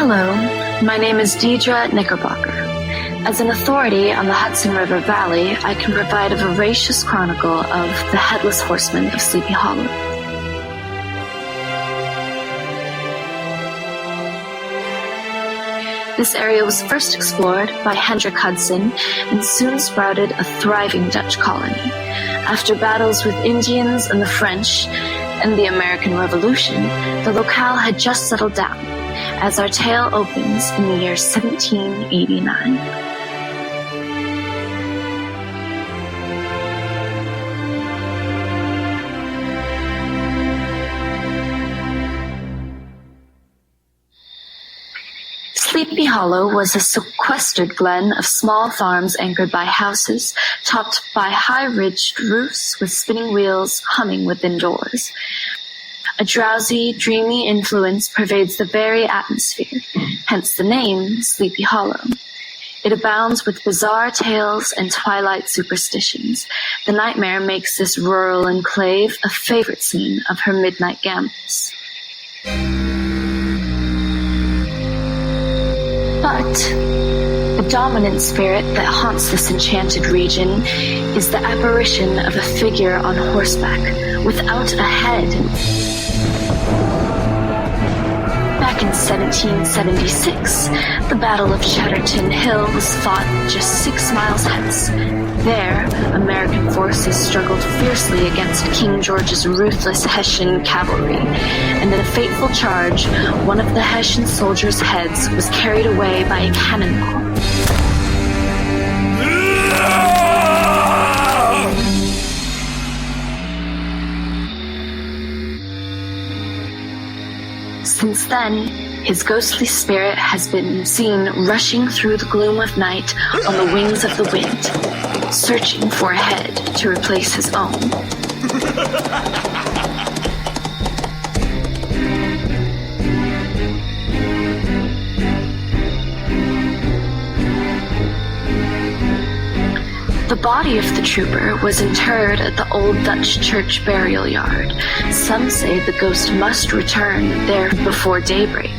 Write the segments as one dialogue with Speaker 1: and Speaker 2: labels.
Speaker 1: Hello, my name is Deidre Knickerbocker. As an authority on the Hudson River Valley, I can provide a veracious chronicle of the Headless Horseman of Sleepy Hollow. This area was first explored by Hendrik Hudson and soon sprouted a thriving Dutch colony. After battles with Indians and the French and the American Revolution, the locale had just settled down, as our tale opens in the year 1789. Sleepy Hollow was a sequestered glen of small farms anchored by houses, topped by high-ridged roofs with spinning wheels humming within doors. A drowsy, dreamy influence pervades the very atmosphere, hence the name Sleepy Hollow. It abounds with bizarre tales and twilight superstitions. The nightmare makes this rural enclave a favorite scene of her midnight gambles. But the dominant spirit that haunts this enchanted region is the apparition of a figure on horseback without a head. Back in 1776, the Battle of Chatterton Hill was fought just 6 miles hence. There, American forces struggled fiercely against King George's ruthless Hessian cavalry, and in a fateful charge, one of the Hessian soldiers' heads was carried away by a cannonball. Since then, his ghostly spirit has been seen rushing through the gloom of night on the wings of the wind, searching for a head to replace his own. The body of the trooper was interred at the old Dutch church burial yard. Some say the ghost must return there before daybreak.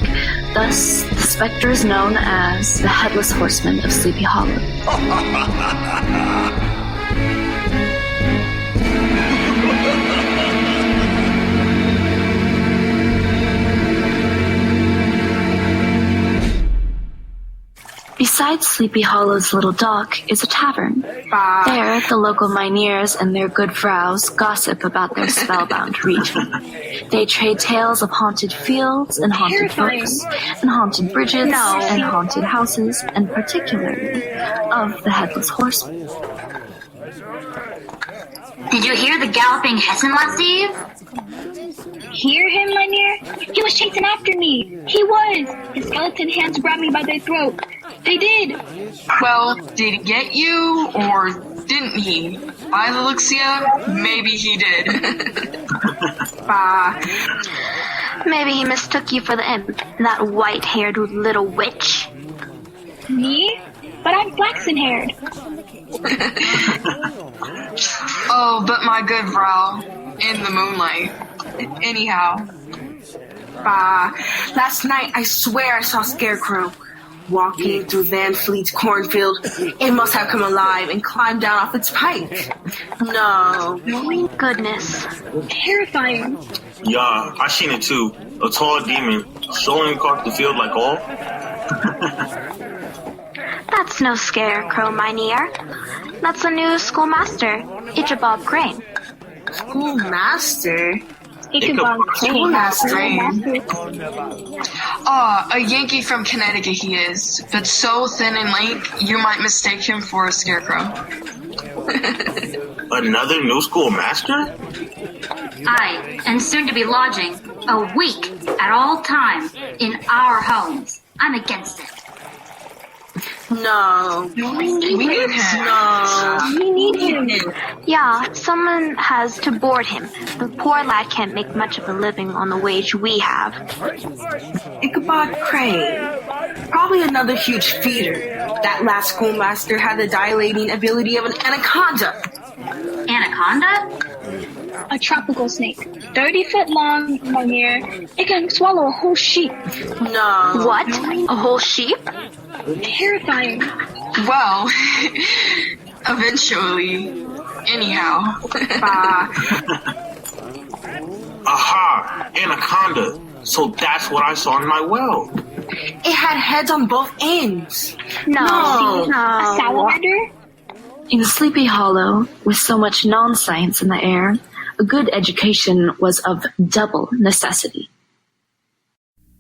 Speaker 1: Thus, the spectre is known as the Headless Horseman of Sleepy Hollow. Beside Sleepy Hollow's little dock is a tavern. There, the local mynheers and their good vrouws gossip about their spellbound region. They trade tales of haunted fields and haunted books, and haunted bridges and haunted houses, and particularly of the Headless Horseman.
Speaker 2: Did you hear the galloping Hessian last Eve?
Speaker 3: Hear him, mynheer? He was chasing after me. He was. His skeleton hands grabbed me by the throat. They did.
Speaker 4: Well, did he get you, or didn't he? By the looks of ya, maybe he did. Bah.
Speaker 2: Maybe he mistook you for the imp, that white-haired little witch.
Speaker 3: Me? But I'm flaxen-haired.
Speaker 4: Oh, but my good vrow, in the moonlight. Anyhow.
Speaker 5: Bah. Last night, I swear I saw Scarecrow walking through Van Fleet's cornfield. It must have come alive and climbed down off its pike. No.
Speaker 2: Oh, goodness.
Speaker 3: Terrifying.
Speaker 6: Yeah, I seen it too. A tall demon strolling across the field like all.
Speaker 2: That's no scarecrow, mynheer. That's a new schoolmaster, Ichabod Crane.
Speaker 5: Schoolmaster?
Speaker 3: Ichabod Crane.
Speaker 4: A Yankee from Connecticut he is, but so thin and lank, you might mistake him for a scarecrow.
Speaker 6: Another new school master?
Speaker 7: Aye, and soon to be lodging a week at all time in our homes. I'm against it.
Speaker 5: No.
Speaker 4: We need him.
Speaker 5: No.
Speaker 3: We need him.
Speaker 2: Yeah, someone has to board him. The poor lad can't make much of a living on the wage we have.
Speaker 5: Ichabod Crane. Probably another huge feeder. That last schoolmaster had the dilating ability of an anaconda.
Speaker 7: Anaconda?
Speaker 3: a tropical snake. 30 foot long, Mynheer. It can swallow a whole sheep.
Speaker 5: No.
Speaker 2: What? A whole sheep?
Speaker 3: Terrifying.
Speaker 4: Well, eventually. Anyhow.
Speaker 6: Aha! Anaconda. So that's what I saw in my well.
Speaker 5: It had heads on both ends.
Speaker 2: No.
Speaker 3: A salamander?
Speaker 1: In Sleepy Hollow, with so much non-science in the air, a good education was of double necessity.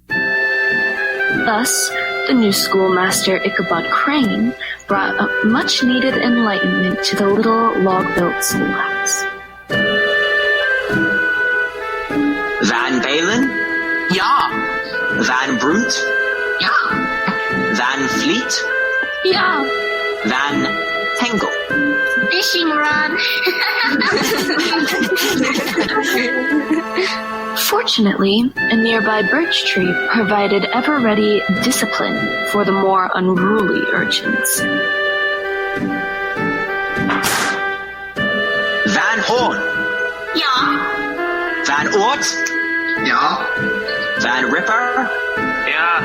Speaker 1: Thus, the new schoolmaster Ichabod Crane brought up much-needed enlightenment to the little log-built schoolhouse.
Speaker 8: Van Balen?
Speaker 5: Ja.
Speaker 8: Van Brunt?
Speaker 5: Ja.
Speaker 8: Van Fleet?
Speaker 2: Yeah.
Speaker 8: Van Tangle?
Speaker 2: Fishing rod.
Speaker 1: Fortunately, a nearby birch tree provided ever-ready discipline for the more unruly urchins.
Speaker 8: Van Horn?
Speaker 2: Yeah.
Speaker 8: Van Ort?
Speaker 9: Ja.
Speaker 8: Van Ripper?
Speaker 9: Ja.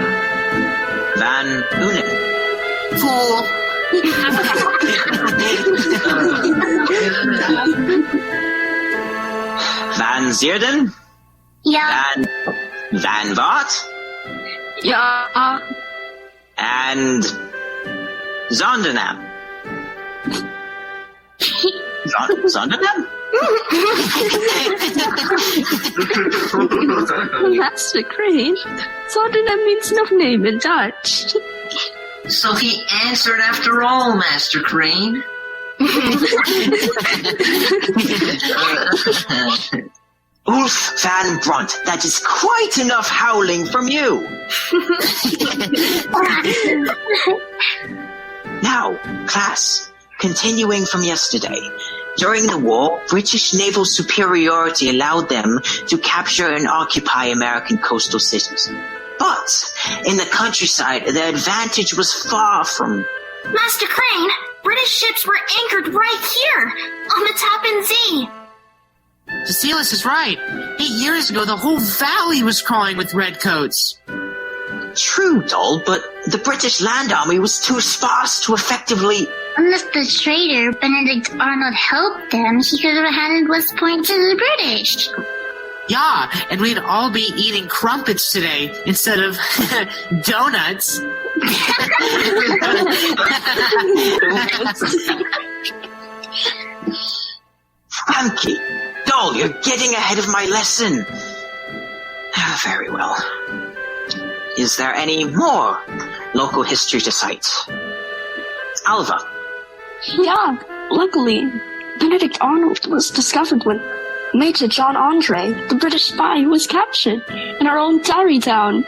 Speaker 8: Van Unen?
Speaker 5: Fool.
Speaker 8: Van Zeerden?
Speaker 2: Yeah.
Speaker 8: Van Watt?
Speaker 2: Yeah.
Speaker 8: And Zondernaam? Zondernaam?
Speaker 10: Master Crane, Zondernaam means no name in Dutch.
Speaker 9: So he answered after all, Master Crane.
Speaker 8: Ulf Van Brunt, that is quite enough howling from you. Now, class, continuing from yesterday. During the war, British naval superiority allowed them to capture and occupy American coastal cities. But in the countryside, the advantage was far from...
Speaker 2: Master Crane, British ships were anchored right here, on the Tappan Zee.
Speaker 11: Cecilis is right. 8 years ago, the whole valley was crawling with redcoats.
Speaker 8: True, Doll, but the British land army was too sparse to effectively...
Speaker 2: Unless the traitor Benedict Arnold helped them, he could have handed West Point to the British.
Speaker 11: Yeah, and we'd all be eating crumpets today instead of donuts.
Speaker 8: Frankie, Doll, you're getting ahead of my lesson. Very well. Is there any more local history to cite? Alva?
Speaker 10: Yeah, luckily, Benedict Arnold was discovered when Major John Andre, the British spy, was captured in our own Tarrytown.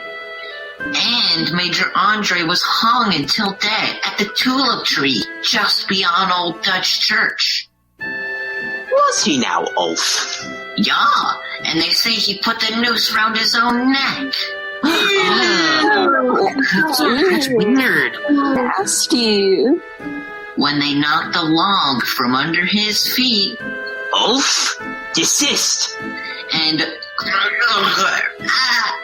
Speaker 9: And Major Andre was hung until dead at the tulip tree just beyond Old Dutch Church.
Speaker 8: Was he now, Ulf?
Speaker 9: Yeah, and they say he put the noose round his own neck.
Speaker 11: That's weird.
Speaker 10: Nasty.
Speaker 9: When they knocked the log from under his feet,
Speaker 8: Ulf, desist.
Speaker 9: and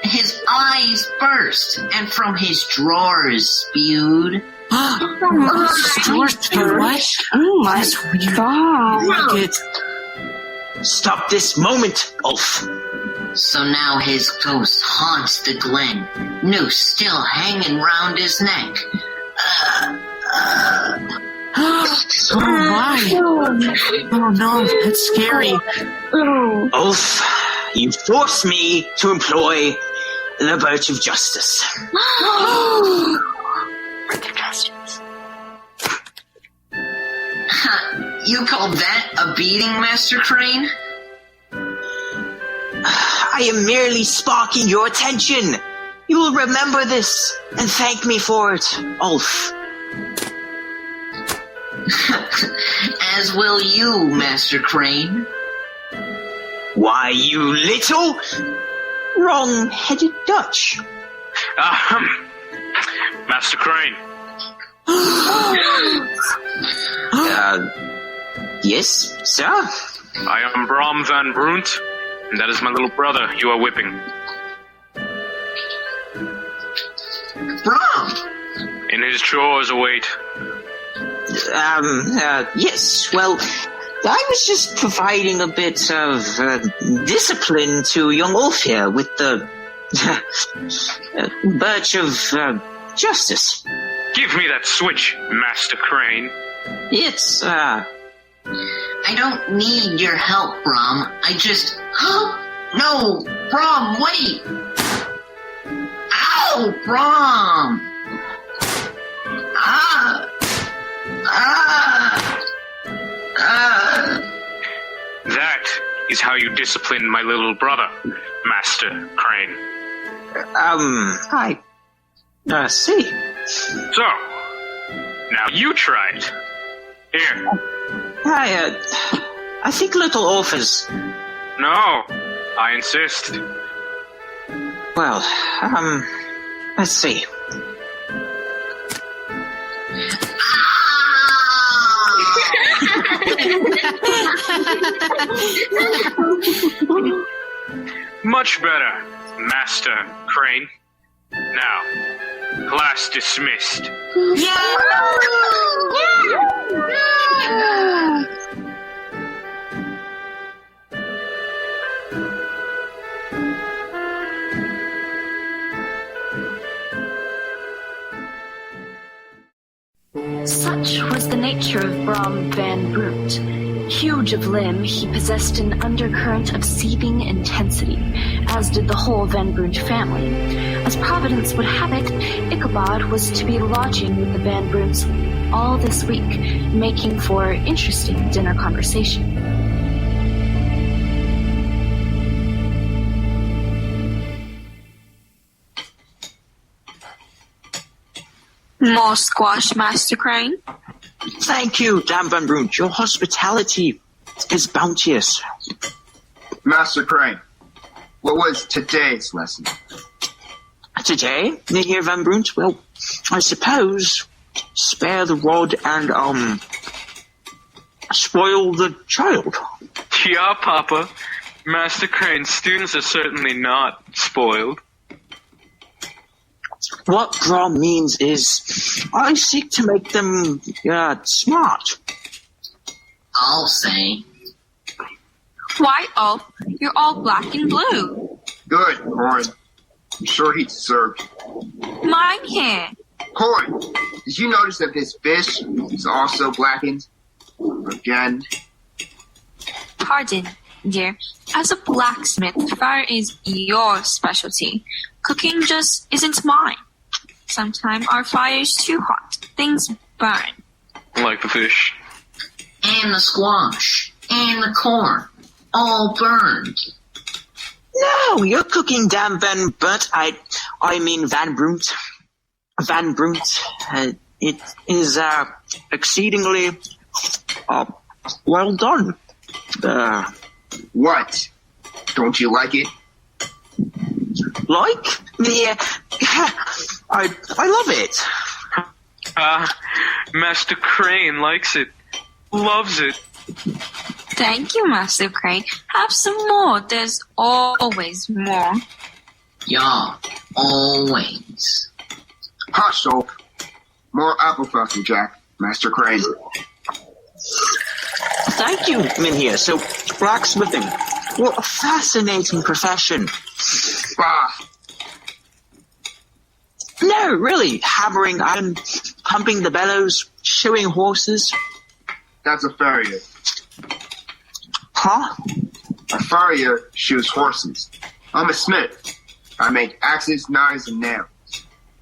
Speaker 9: his eyes burst, and from his drawers spewed.
Speaker 11: Stores to what?
Speaker 10: Oh my
Speaker 11: That's weird.
Speaker 10: god.
Speaker 11: Like it.
Speaker 8: Stop this moment, Ulf.
Speaker 9: So now his ghost haunts the glen, noose still hanging round his neck.
Speaker 11: Oh my. Oh no, that's scary.
Speaker 8: Ulf, you force me to employ the birch of justice.
Speaker 9: You call that a beating, Master Crane?
Speaker 8: I am merely sparking your attention. You will remember this and thank me for it, Ulf.
Speaker 9: As will you, Master Crane.
Speaker 8: Why, you little wrong-headed Dutch.
Speaker 12: Master Crane.
Speaker 8: Yes, sir?
Speaker 12: I am Brom Van Brunt, and that is my little brother you are whipping.
Speaker 8: Brom!
Speaker 12: In his chores await.
Speaker 8: Yes, well, I was just providing a bit of discipline to young Ulf here with the birch of justice.
Speaker 12: Give me that switch, Master Crane.
Speaker 8: It's,
Speaker 9: I don't need your help, Brom. I just... No! Brom, wait! Ow! Brom!
Speaker 12: That is how you discipline my little brother, Master Crane.
Speaker 8: I see.
Speaker 12: So, now you try it. Here.
Speaker 8: I think little Ulf is...
Speaker 12: No, I insist.
Speaker 8: Well, let's see.
Speaker 12: Much better, Master Crane. Now, class dismissed.
Speaker 1: Such was the nature of Brom Van Brunt. Huge of limb, he possessed an undercurrent of seething intensity, as did the whole Van Brunt family. As Providence would have it, Ichabod was to be lodging with the Van Brunts all this week, making for interesting dinner conversation.
Speaker 2: More squash, Master Crane?
Speaker 8: Thank you, Dan Van Brunt. Your hospitality is bounteous.
Speaker 13: Master Crane, what was today's lesson?
Speaker 8: Today, Nihir Van Brunt, well, I suppose, spare the rod and, spoil the child.
Speaker 12: Yeah, Papa. Master Crane's students are certainly not spoiled.
Speaker 8: What Brom means is, I seek to make them, smart.
Speaker 9: I'll say.
Speaker 2: Why, Ulf? You're all black and blue.
Speaker 13: Good, Corin. I'm sure he deserved it.
Speaker 2: Mine here.
Speaker 13: Corin, did you notice that this fish is also blackened? Again?
Speaker 2: Pardon, dear. As a blacksmith, fire is your specialty. Cooking just isn't mine. Sometimes our fire is too hot. Things burn.
Speaker 12: Like the fish.
Speaker 9: And the squash. And the corn. All burned.
Speaker 8: No, you're cooking Dan Van Brunt. I mean Van Brunt. Van Brunt. It is, exceedingly, well done.
Speaker 13: What? Don't you like it?
Speaker 8: Like? Yeah, I love it.
Speaker 12: Master Crane likes it. Loves it.
Speaker 2: Thank you, Master Crane. Have some more. There's always more.
Speaker 9: Yeah, always.
Speaker 13: Hush, Ulf. More applesauce from Jack, Master Crane.
Speaker 8: Thank you, Minhia. So, blacksmithing. What a fascinating profession.
Speaker 13: Bah.
Speaker 8: No, really. Hammering iron, pumping the bellows, shoeing horses.
Speaker 13: That's a farrier.
Speaker 8: Huh?
Speaker 13: A farrier shoes horses. I'm a smith. I make axes, knives, and nails.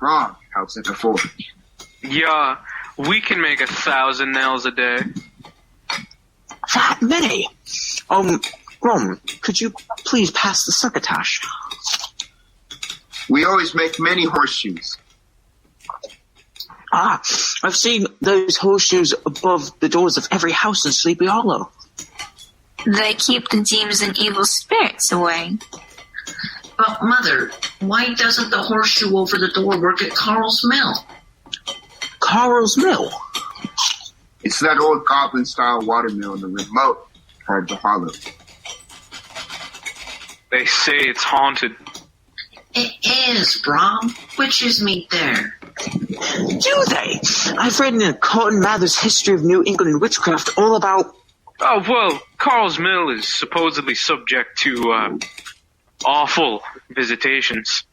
Speaker 13: Ron helps at the forge.
Speaker 12: Yeah, we can make 1,000 nails a day.
Speaker 8: That many? Ron, could you please pass the succotash?
Speaker 13: We always make many horseshoes.
Speaker 8: Ah, I've seen those horseshoes above the doors of every house in Sleepy Hollow.
Speaker 2: They keep the demons and evil spirits away.
Speaker 9: But, Mother, why doesn't the horseshoe over the door work at Carl's Mill?
Speaker 8: Carl's Mill?
Speaker 13: It's that old goblin-style watermill in the remote part of the hollow.
Speaker 12: They say it's haunted.
Speaker 9: It is, Brom. Witches meet there.
Speaker 8: Do they? I've read in Cotton Mather's History of New England Witchcraft all about...
Speaker 12: Oh, well, Carl's Mill is supposedly subject to, awful visitations.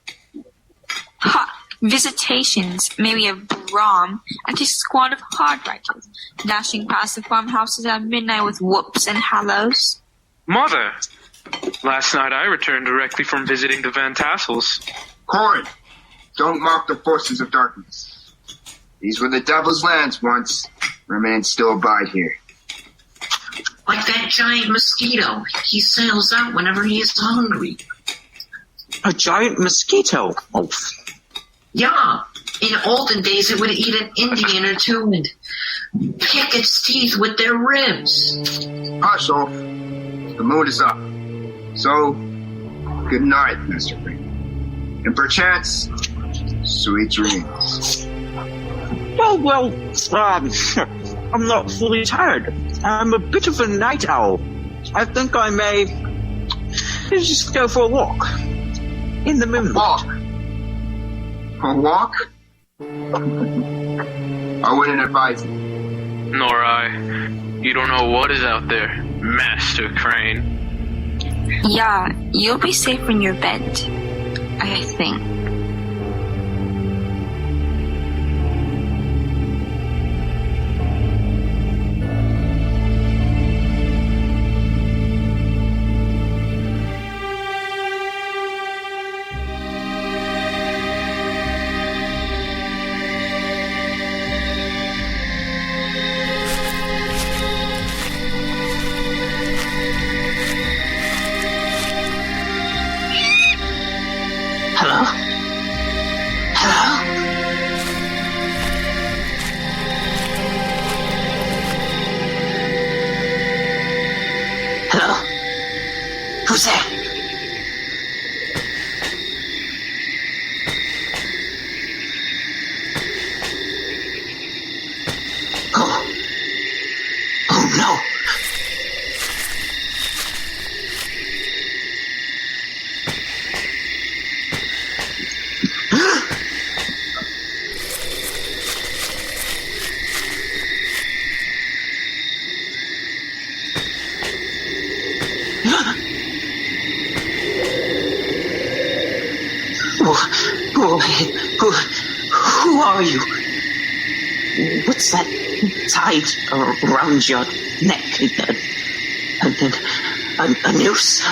Speaker 2: Ha! Visitations, maybe of Brom and his squad of hardwriters, dashing past the farmhouses at midnight with whoops and hallows.
Speaker 12: Mother! Last night I returned directly from visiting the Van Tassels.
Speaker 13: Corin, don't mock the forces of darkness. These were the devil's lands once. Remain still abide here.
Speaker 9: Like that giant mosquito. He sails out whenever he is hungry.
Speaker 8: A giant mosquito? Oh.
Speaker 9: Yeah. In olden days, it would eat an Indian or two and pick its teeth with their ribs.
Speaker 13: Hush, Ulf. The moon is up. So, good night, Mr. Green. And perchance, sweet dreams.
Speaker 8: Oh, well, I'm not fully tired. I'm a bit of a night owl. I think I may just go for a walk. In the moonlight.
Speaker 13: A walk? I wouldn't advise it.
Speaker 12: Nor I. You don't know what is out there, Master Crane.
Speaker 2: Yeah, you'll be safe in your bed, I think.
Speaker 8: Hello? Hello? Hello? Who's there? Oh. Oh no. Who are you? What's that tied around your neck? A noose?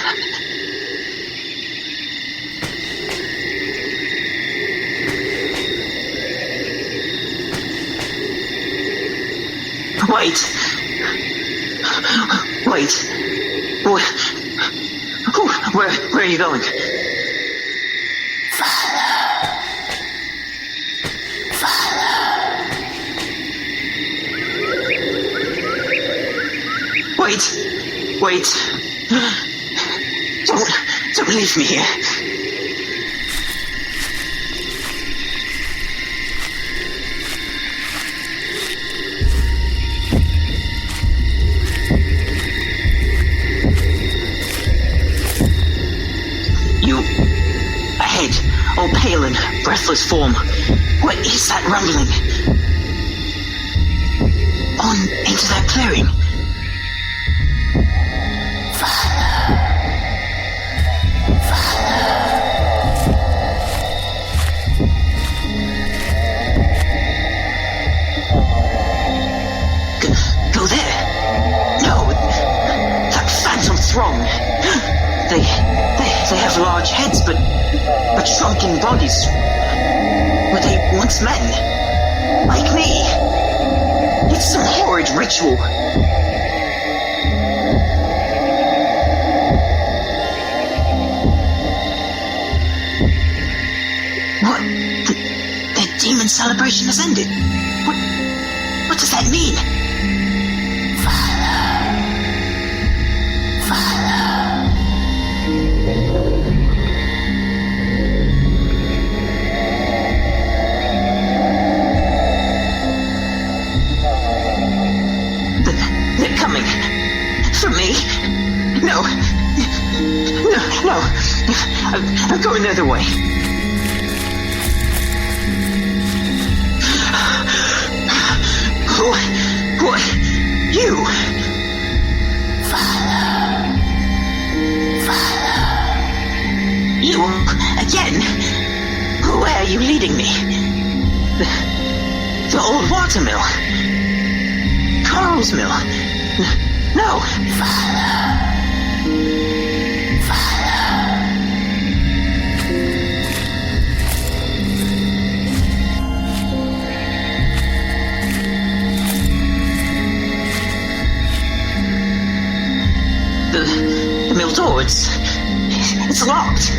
Speaker 8: Wait. Where are you going? Wait. Don't leave me here. You ahead, all pale and breathless form. What is that rumbling? On into that clearing. Go there. No, that phantom throng. They have large heads, but shrunken bodies. Were they once men? Like me? It's some horrid ritual. What? The demon celebration has ended. What does that mean? They're coming. For me? I'm going the other way. What? You? Father. You again? Where are you leading me? The old watermill. Carl's mill. No. Father. The mill door, it's locked.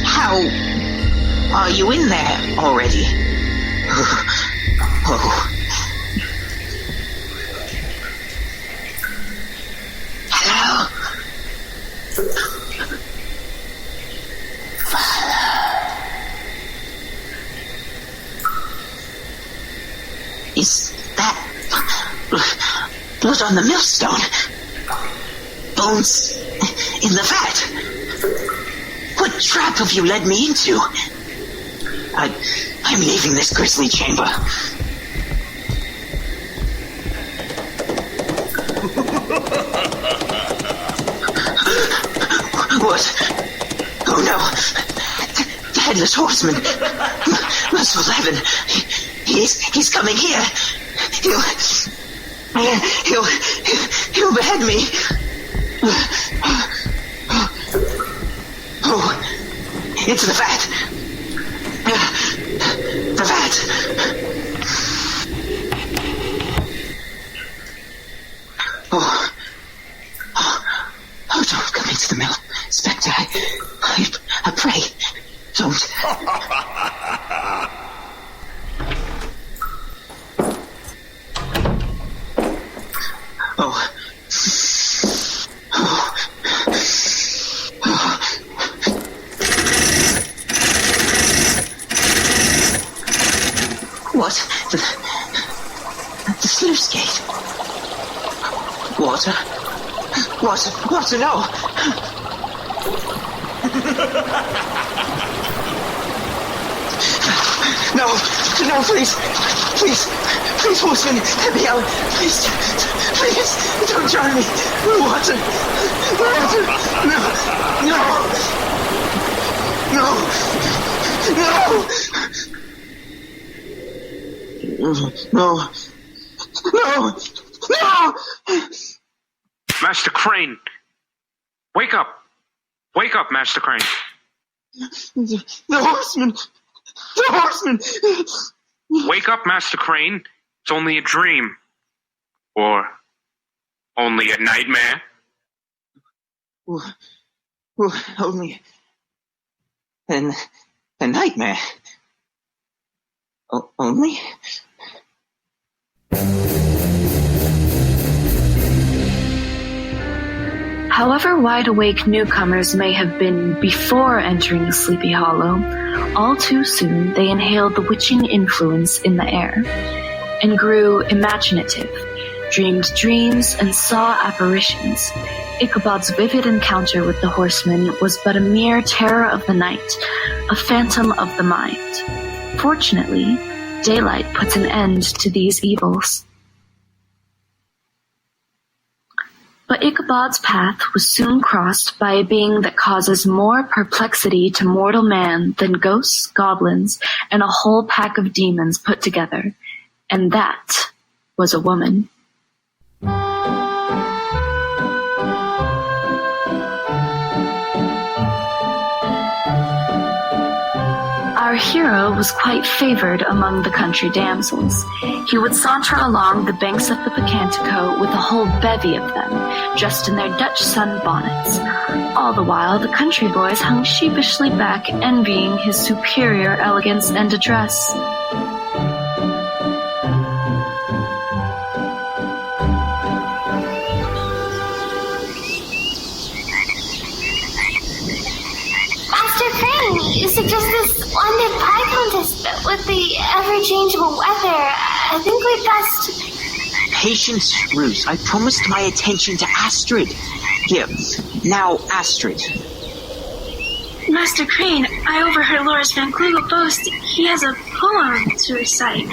Speaker 8: How are you in there already? Oh. Hello? Is that blood on the millstone? Bones in the vat? What trap have you led me into? I'm leaving this grisly chamber. What? Oh no! The headless horseman. Muscle 11. He's coming here. He'll behead me. Oh, it's the vat. The vat. Oh, don't come into the mill, Spectre. I pray, don't. What? The sluice gate. Water, no. No, please, horseman, let me out. Please, don't drown me. Water, no.
Speaker 12: Master Crane! Wake up! Wake up, Master Crane!
Speaker 8: The horseman!
Speaker 12: Wake up, Master Crane! It's only a dream. Or only a nightmare.
Speaker 8: Only a nightmare. Only?
Speaker 1: However wide-awake newcomers may have been before entering Sleepy Hollow, all too soon they inhaled the witching influence in the air, and grew imaginative, dreamed dreams, and saw apparitions. Ichabod's vivid encounter with the horseman was but a mere terror of the night, a phantom of the mind. Fortunately, daylight puts an end to these evils. But Ichabod's path was soon crossed by a being that causes more perplexity to mortal man than ghosts, goblins, and a whole pack of demons put together. And that was a woman. Our hero was quite favored among the country damsels. He would saunter along the banks of the Pocantico with a whole bevy of them, dressed in their Dutch sunbonnets. All the while, the country boys hung sheepishly back, envying his superior elegance and address.
Speaker 14: You suggest this splendid pie contest, but with the ever-changeable weather,
Speaker 3: I think we best...
Speaker 8: Patience, Ruse. I promised my attention to Astrid. Here, now, Astrid.
Speaker 10: Master Crane, I overheard Loris Van Klugel boast he has a poem to recite.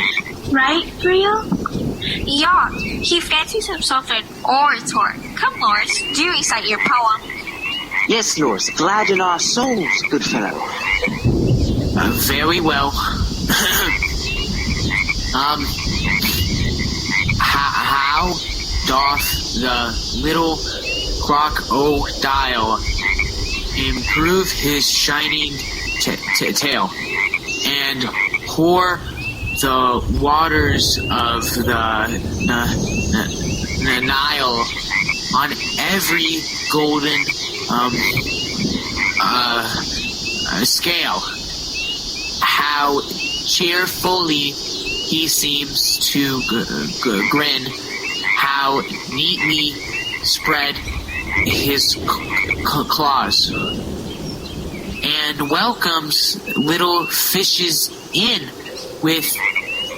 Speaker 10: Right, Brio?
Speaker 2: Yeah, he fancies himself an orator. Come, Loris, do recite your poem.
Speaker 8: Yes, Loris, glad in our souls, good fellow.
Speaker 11: Very well. How doth the little crocodile improve his shining tail and pour the waters of the Nile on every golden scale? How cheerfully he seems to grin, how neatly spread his claws, and welcomes little fishes in with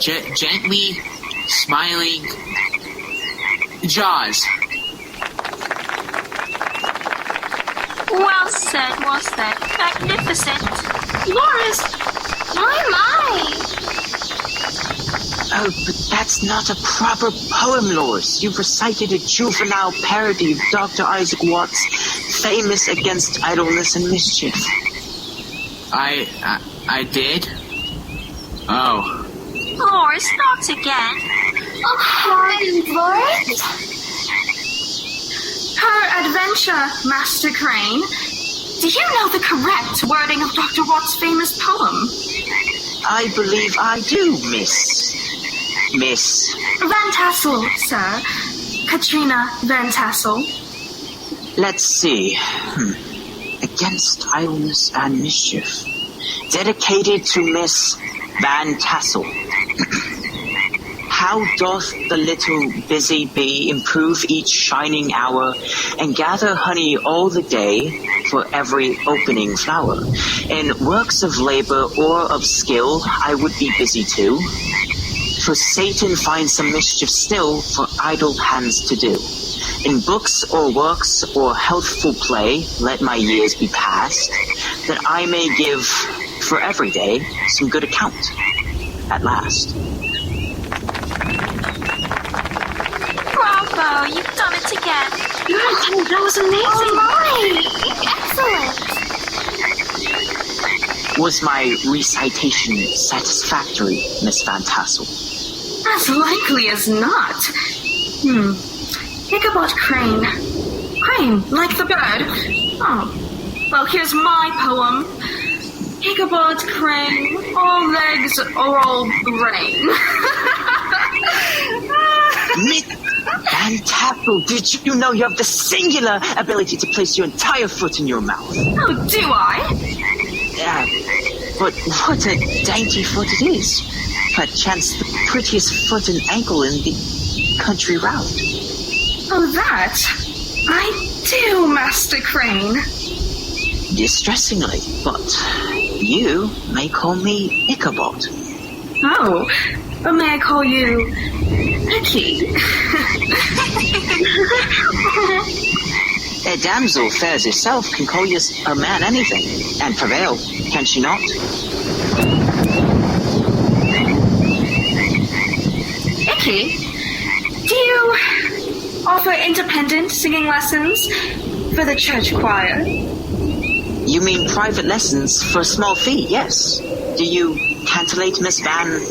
Speaker 11: gently smiling jaws.
Speaker 2: Well said, well said. Magnificent.
Speaker 10: Loris!
Speaker 3: My!
Speaker 8: Oh, but that's not a proper poem, Loris. You've recited a juvenile parody of Dr. Isaac Watts' famous Against Idleness and Mischief.
Speaker 11: I did? Oh.
Speaker 2: Loris, not again.
Speaker 3: Oh, pardon, Loris?
Speaker 5: Her adventure, Master Crane. Do you know the correct wording of Dr. Watts' famous poem?
Speaker 8: I believe I do, Miss
Speaker 5: Van Tassel, sir. Katrina Van Tassel.
Speaker 8: Let's see. Against Idleness and Mischief. Dedicated to Miss Van Tassel. How doth the little busy bee improve each shining hour and gather honey all the day for every opening flower? In works of labor or of skill, I would be busy too. For Satan finds some mischief still for idle hands to do. In books or works or healthful play, let my years be passed, that I may give for every day some good account at last.
Speaker 2: Bravo, you've done it again.
Speaker 10: Yes, that was amazing.
Speaker 3: Excellent.
Speaker 8: Was my recitation satisfactory, Miss Van Tassel?
Speaker 5: As likely as not. Ichabod Crane. Crane, like the bird. Oh. Well, here's my poem. Ichabod Crane, all legs or all brain.
Speaker 8: Miss Van Tassel, did you know you have the singular ability to place your entire foot in your mouth?
Speaker 5: Oh, do I?
Speaker 8: But what a dainty foot it is. Perchance the prettiest foot and ankle in the country round.
Speaker 5: Oh, that? I do, Master Crane.
Speaker 8: Distressingly, but you may call me Ichabod.
Speaker 5: Oh, or may I call you Icky?
Speaker 8: A damsel fair as yourself can call you a man anything, and prevail, can she not?
Speaker 5: Icky, do you offer independent singing lessons for the church choir?
Speaker 8: You mean private lessons for a small fee, yes. Do you cantillate, Miss Van?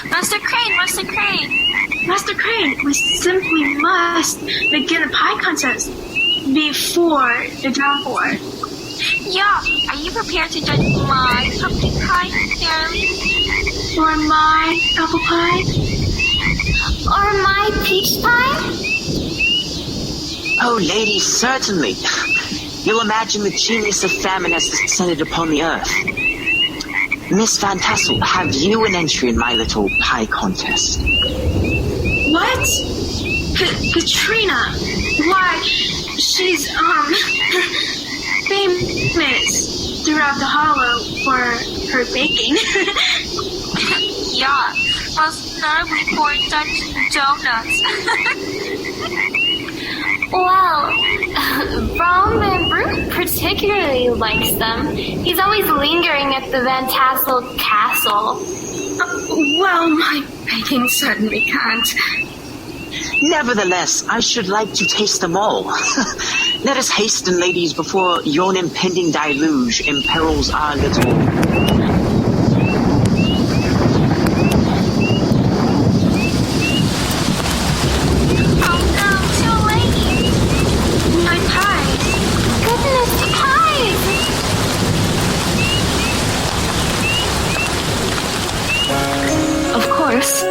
Speaker 2: Master Crane, Master Crane.
Speaker 10: Master Crane, we simply must begin a pie contest before the downpour.
Speaker 2: Yeah, are you prepared to judge my pumpkin pie fairly?
Speaker 10: Or my apple pie?
Speaker 3: Or my peach pie?
Speaker 8: Oh, lady, certainly. You'll imagine the genius of famine has descended upon the earth. Miss Van Tassel, have you an entry in my little pie contest?
Speaker 10: What? Katrina? Why, she's, famous throughout the hollow for her baking.
Speaker 2: Yeah, well, terribly for Dutch donuts.
Speaker 14: Well, Brom Van Brute particularly likes them. He's always lingering at the Van Tassel Castle.
Speaker 5: Well, my baking certainly can't.
Speaker 8: Nevertheless, I should like to taste them all. Let us hasten, ladies, before yon impending deluge imperils our little...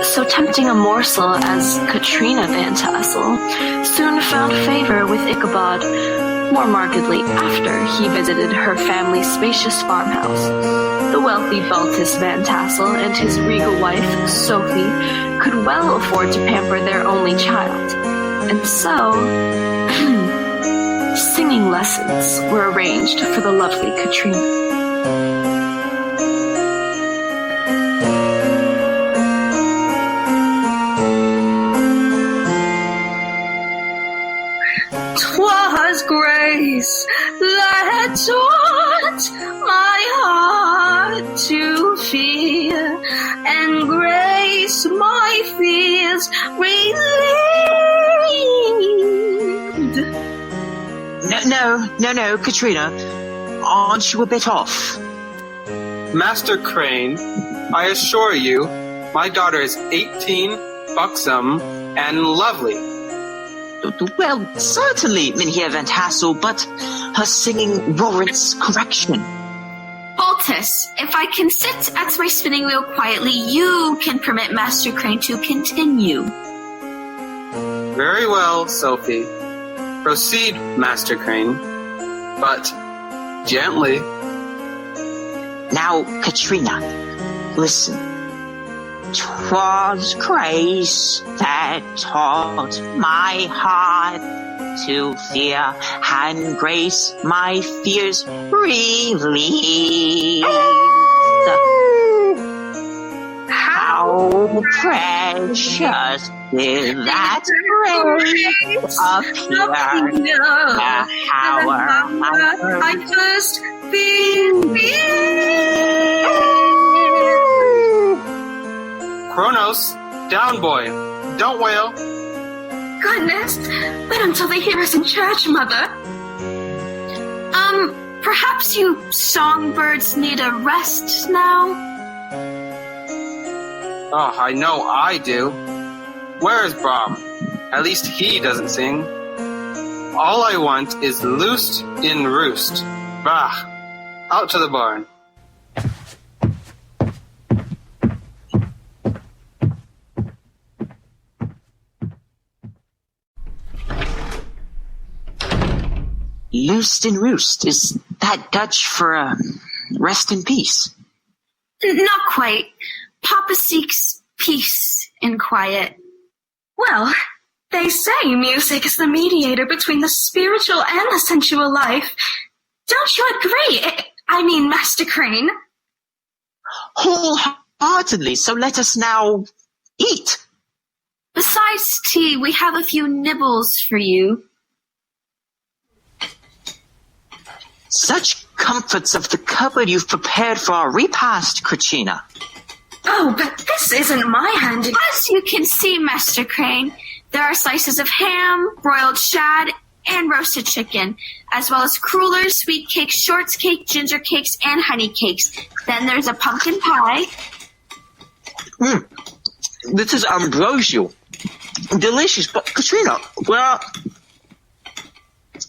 Speaker 1: So tempting a morsel as Katrina Van Tassel soon found favor with Ichabod, more markedly after he visited her family's spacious farmhouse. The wealthy Baltus Van Tassel and his regal wife, Sophie, could well afford to pamper their only child, and so singing lessons were arranged for the lovely Katrina.
Speaker 5: Grace that taught my heart to fear, and grace my fears relieved.
Speaker 8: No, Katrina. Aren't you a bit off?
Speaker 15: Master Crane, I assure you, my daughter is 18, buxom, and lovely.
Speaker 8: Well, certainly, Mynheer Van Tassel, but her singing warrants correction.
Speaker 3: Baltus, if I can sit at my spinning wheel quietly, you can permit Master Crane to continue.
Speaker 15: Very well, Sophie. Proceed, Master Crane, but gently.
Speaker 8: Now, Katrina, listen. 'Twas grace that taught my heart to fear, and grace my fears relieved. How precious did that grace appear the hour
Speaker 5: I first believed.
Speaker 15: Kronos, down, boy. Don't wail.
Speaker 5: Goodness, wait until they hear us in church, Mother.
Speaker 3: Perhaps you songbirds need a rest now?
Speaker 15: Oh, I know I do. Where is Brom? At least he doesn't sing. All I want is loosed in roost. Bah! Out to the barn.
Speaker 8: Loosed in roost, is that Dutch for rest in peace?
Speaker 3: Not quite. Papa seeks peace and quiet.
Speaker 5: Well, they say music is the mediator between the spiritual and the sensual life. Don't you agree? I mean, Master Crane?
Speaker 8: Wholeheartedly, so let us now eat.
Speaker 3: Besides tea, we have a few nibbles for you.
Speaker 8: Such comforts of the cupboard you've prepared for our repast, Katrina.
Speaker 5: Oh, but this isn't my handy.
Speaker 3: As you can see, Master Crane, there are slices of ham, broiled shad, and roasted chicken, as well as crullers, sweet cakes, shortcake, ginger cakes, and honey cakes. Then there's a pumpkin pie.
Speaker 8: This is ambrosial. Delicious, but Katrina, where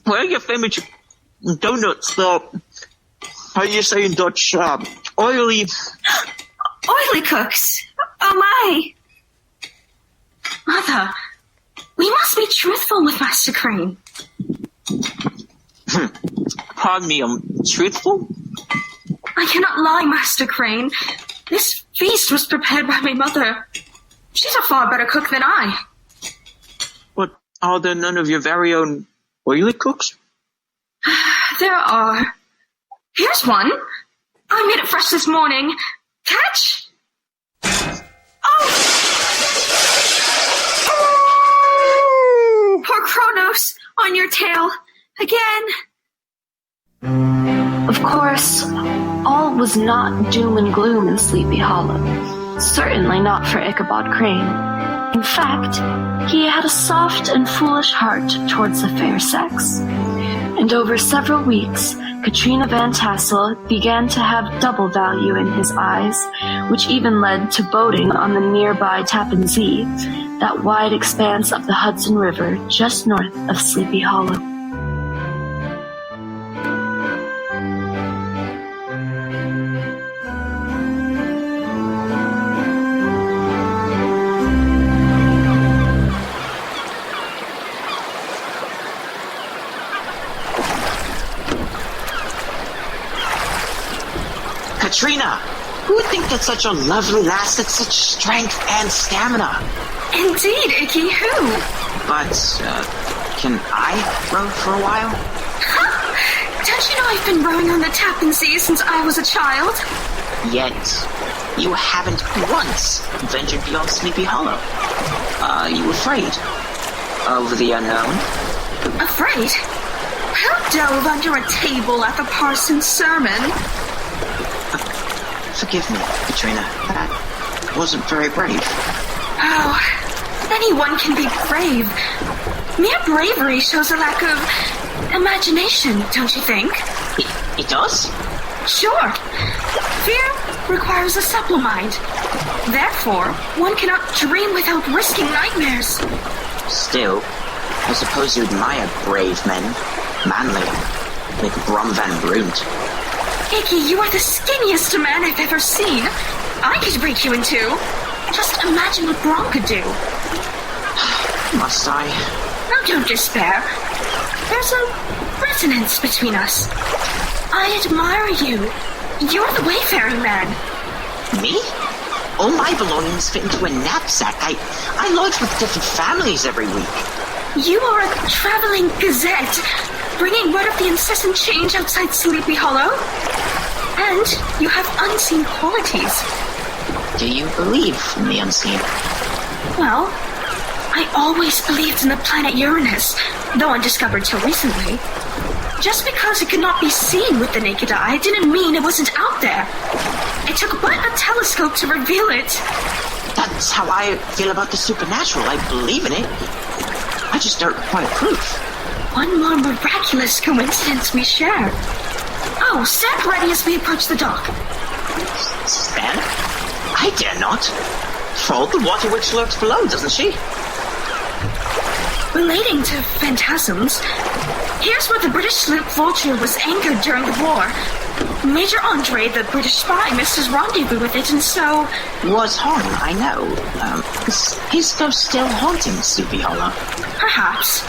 Speaker 8: are your famous donuts, how do you say in Dutch, oily...
Speaker 3: Oily cooks? Oh my!
Speaker 5: Mother, we must be truthful with Master Crane.
Speaker 8: Pardon me, truthful?
Speaker 5: I cannot lie, Master Crane. This feast was prepared by my mother. She's a far better cook than I.
Speaker 8: But are there none of your very own oily cooks?
Speaker 5: There are. Here's one. I made it fresh this morning. Catch! Oh!
Speaker 3: On your tail. Again.
Speaker 1: Of course, all was not doom and gloom in Sleepy Hollow. Certainly not for Ichabod Crane. In fact, he had a soft and foolish heart towards the fair sex. And over several weeks, Katrina Van Tassel began to have double value in his eyes, which even led to boating on the nearby Tappan Zee, that wide expanse of the Hudson River just north of Sleepy Hollow.
Speaker 8: Katrina, who would think that such a lovely lass had such strength and stamina?
Speaker 3: Indeed, Icky, who?
Speaker 8: But, can I row for a while?
Speaker 3: Don't you know I've been rowing on the Tappan Zee since I was a child?
Speaker 8: Yet, you haven't once ventured beyond Sleepy Hollow. Are you afraid of the unknown?
Speaker 3: Afraid? Who dove under a table at the parson's sermon?
Speaker 8: Forgive me, Katrina. That wasn't very brave.
Speaker 3: Oh, anyone can be brave. Mere bravery shows a lack of imagination, don't you think?
Speaker 8: It does?
Speaker 3: Sure. Fear requires a supple mind. Therefore, one cannot dream without risking nightmares.
Speaker 8: Still, I suppose you admire brave men. Manly. Like Brom Van Brunt.
Speaker 3: Icky, you are the skinniest man I've ever seen. I could break you in two. Just imagine what Brom could do.
Speaker 8: Must I?
Speaker 3: No, don't despair. There's a resonance between us. I admire you. You're the wayfaring man.
Speaker 8: Me? All my belongings fit into a knapsack. I lodge with different families every week.
Speaker 3: You are a traveling gazette, bringing word of the incessant change outside Sleepy Hollow. And you have unseen qualities.
Speaker 8: Do you believe in the unseen?
Speaker 3: Well, I always believed in the planet Uranus, though undiscovered till recently. Just because it could not be seen with the naked eye didn't mean it wasn't out there. It took but a telescope to reveal it.
Speaker 8: That's how I feel about the supernatural. I believe in it. I just don't require proof.
Speaker 3: One more miraculous coincidence we share. Oh, stand ready as we approach the dock.
Speaker 8: Stand? I dare not. Troll, the water witch lurks below, doesn't she?
Speaker 3: Relating to phantasms, here's where the British sloop Vulture was anchored during the war. Major Andre, the British spy, missed his rendezvous with it, and so...
Speaker 8: Was harm, I know. Is his ghost still haunting Sleepy Hollow?
Speaker 3: Perhaps.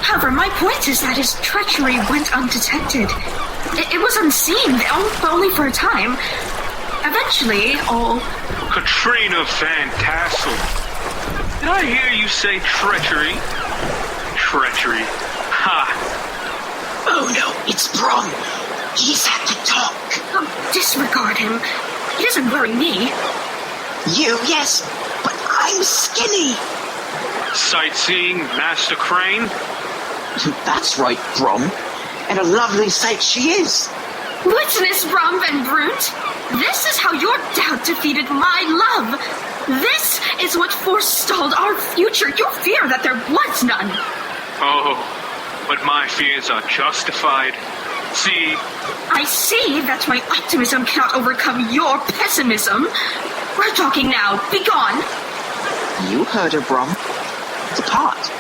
Speaker 3: However, my point is that his treachery went undetected. It was unseen, only for a time. Eventually, all...
Speaker 12: Katrina Van Tassel. Did I hear you say treachery? Treachery. Ha!
Speaker 8: Oh no, it's Brom. He's at the dock.
Speaker 3: Oh, disregard him. He doesn't worry me.
Speaker 8: You, yes, but I'm skinny.
Speaker 12: Sightseeing, Master Crane?
Speaker 8: That's right, Brom. And a lovely sight she is.
Speaker 3: Witness, Brom Van Brunt. This is how your doubt defeated my love. This is what forestalled our future. Your fear that there was none.
Speaker 12: Oh, but my fears are justified. See?
Speaker 3: I see that my optimism cannot overcome your pessimism. We're talking now. Be gone.
Speaker 8: You heard her, Brom. Depart.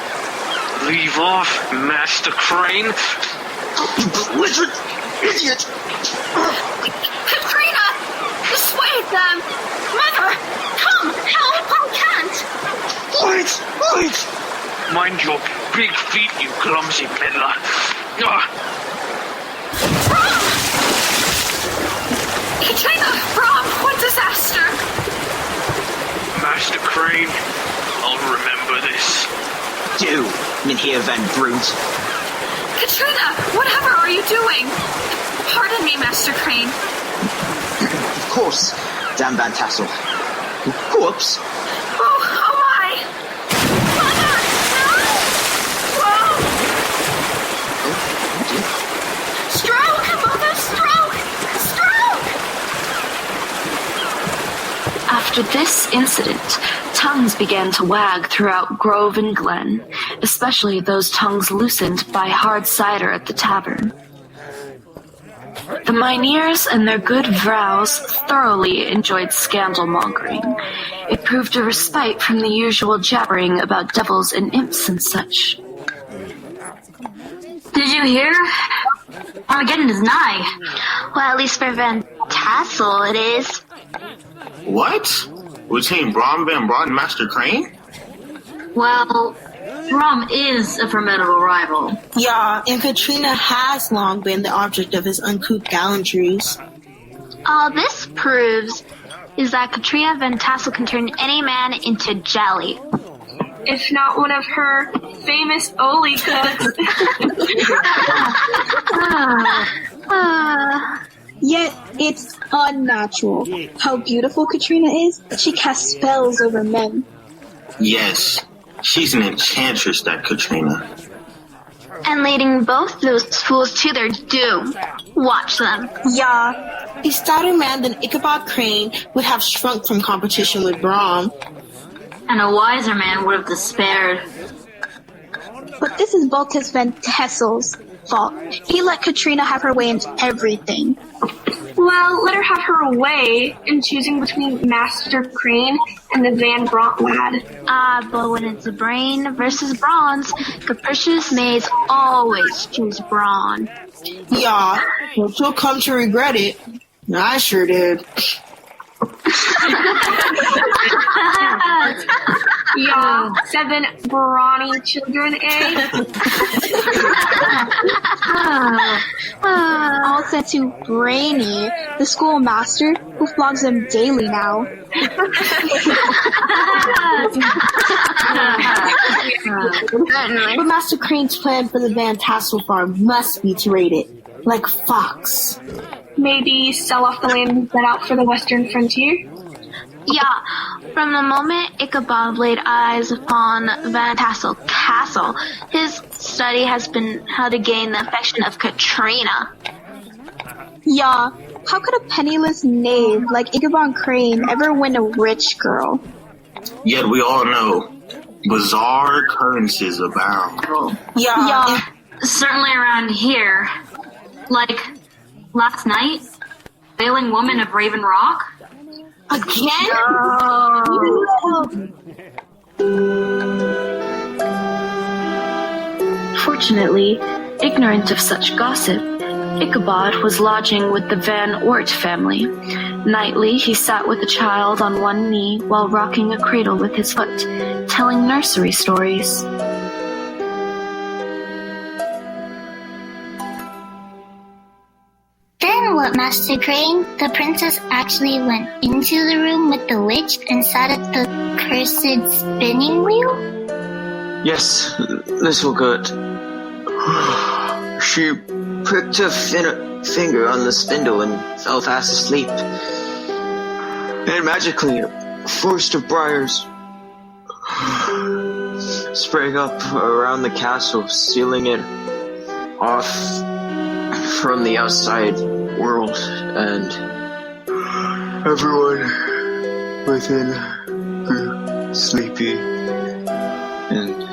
Speaker 12: Leave off, Master Crane.
Speaker 8: You belligerent idiot!
Speaker 3: Katrina! Dissuade them! Mother! Come! Help! I can't!
Speaker 8: Wait!
Speaker 12: Mind your big feet, you clumsy peddler.
Speaker 3: Brom! Katrina! Brom! What disaster!
Speaker 12: Master Crane, I'll remember this.
Speaker 8: Do, Mynheer Van Brunt.
Speaker 3: Katrina! Whatever are you doing? Pardon me, Master Crane.
Speaker 8: Of course, Dame Van Tassel. Whoops.
Speaker 3: Oh my! Mother! No! Whoa!
Speaker 1: After this incident, tongues began to wag throughout Grove and Glen, especially those tongues loosened by hard cider at the tavern. The Mynheers and their good vrouws thoroughly enjoyed scandal-mongering. It proved a respite from the usual jabbering about devils and imps and such.
Speaker 7: Did you hear? Armageddon is nigh.
Speaker 14: Well, at least for Van Tassel it is.
Speaker 6: What? Between Brom Van Brot and Master Crane?
Speaker 7: Well, Brom is a formidable rival.
Speaker 5: Yeah, and Katrina has long been the object of his uncouth gallantries.
Speaker 14: All this proves is that Katrina Van Tassel can turn any man into jelly.
Speaker 3: If not one of her famous Oli cooks.
Speaker 16: Yet it's unnatural how beautiful Katrina is. She casts spells over men.
Speaker 6: Yes, she's an enchantress, that Katrina.
Speaker 14: And leading both those fools to their doom. Watch them.
Speaker 5: Yeah, a stouter man than Ichabod Crane would have shrunk from competition with Brom.
Speaker 7: And a wiser man would have despaired.
Speaker 16: But this is Voltus Van Tassel's fault. He let Katrina have her way in everything.
Speaker 3: Well, let her have her way in choosing between Master Crane and the Van Bront lad.
Speaker 14: But when it's brain versus bronze, capricious maids always choose brawn.
Speaker 5: Yeah, but she'll come to regret it. I sure did.
Speaker 3: Yeah, 7 brawny children, eh?
Speaker 16: All sent to Brainy, the schoolmaster, who flogs them daily now. But
Speaker 5: Master Crane's plan for the Van Tassel farm must be to raid it, like Fox.
Speaker 3: Maybe sell off the land and set out for the western frontier?
Speaker 14: Yeah, from the moment Ichabod laid eyes upon Van Tassel Castle, his study has been how to gain the affection of Katrina.
Speaker 16: Yeah, how could a penniless knave like Ichabod Crane ever win a rich girl?
Speaker 6: Yet we all know bizarre occurrences abound.
Speaker 5: Yeah.
Speaker 7: Certainly around here. Like last night, Wailing Woman of Raven Rock.
Speaker 5: Again?
Speaker 1: Fortunately, ignorant of such gossip, Ichabod was lodging with the Van Oort family. Nightly, he sat with a child on one knee while rocking a cradle with his foot, telling nursery stories.
Speaker 14: Then what, Master Crane? The princess actually went into the room with the witch and sat at the cursed spinning wheel?
Speaker 17: Yes, little good. She pricked her finger on the spindle and fell fast asleep. And magically, a forest of briars sprang up around the castle, sealing it off from the outside world, and everyone within grew sleepy and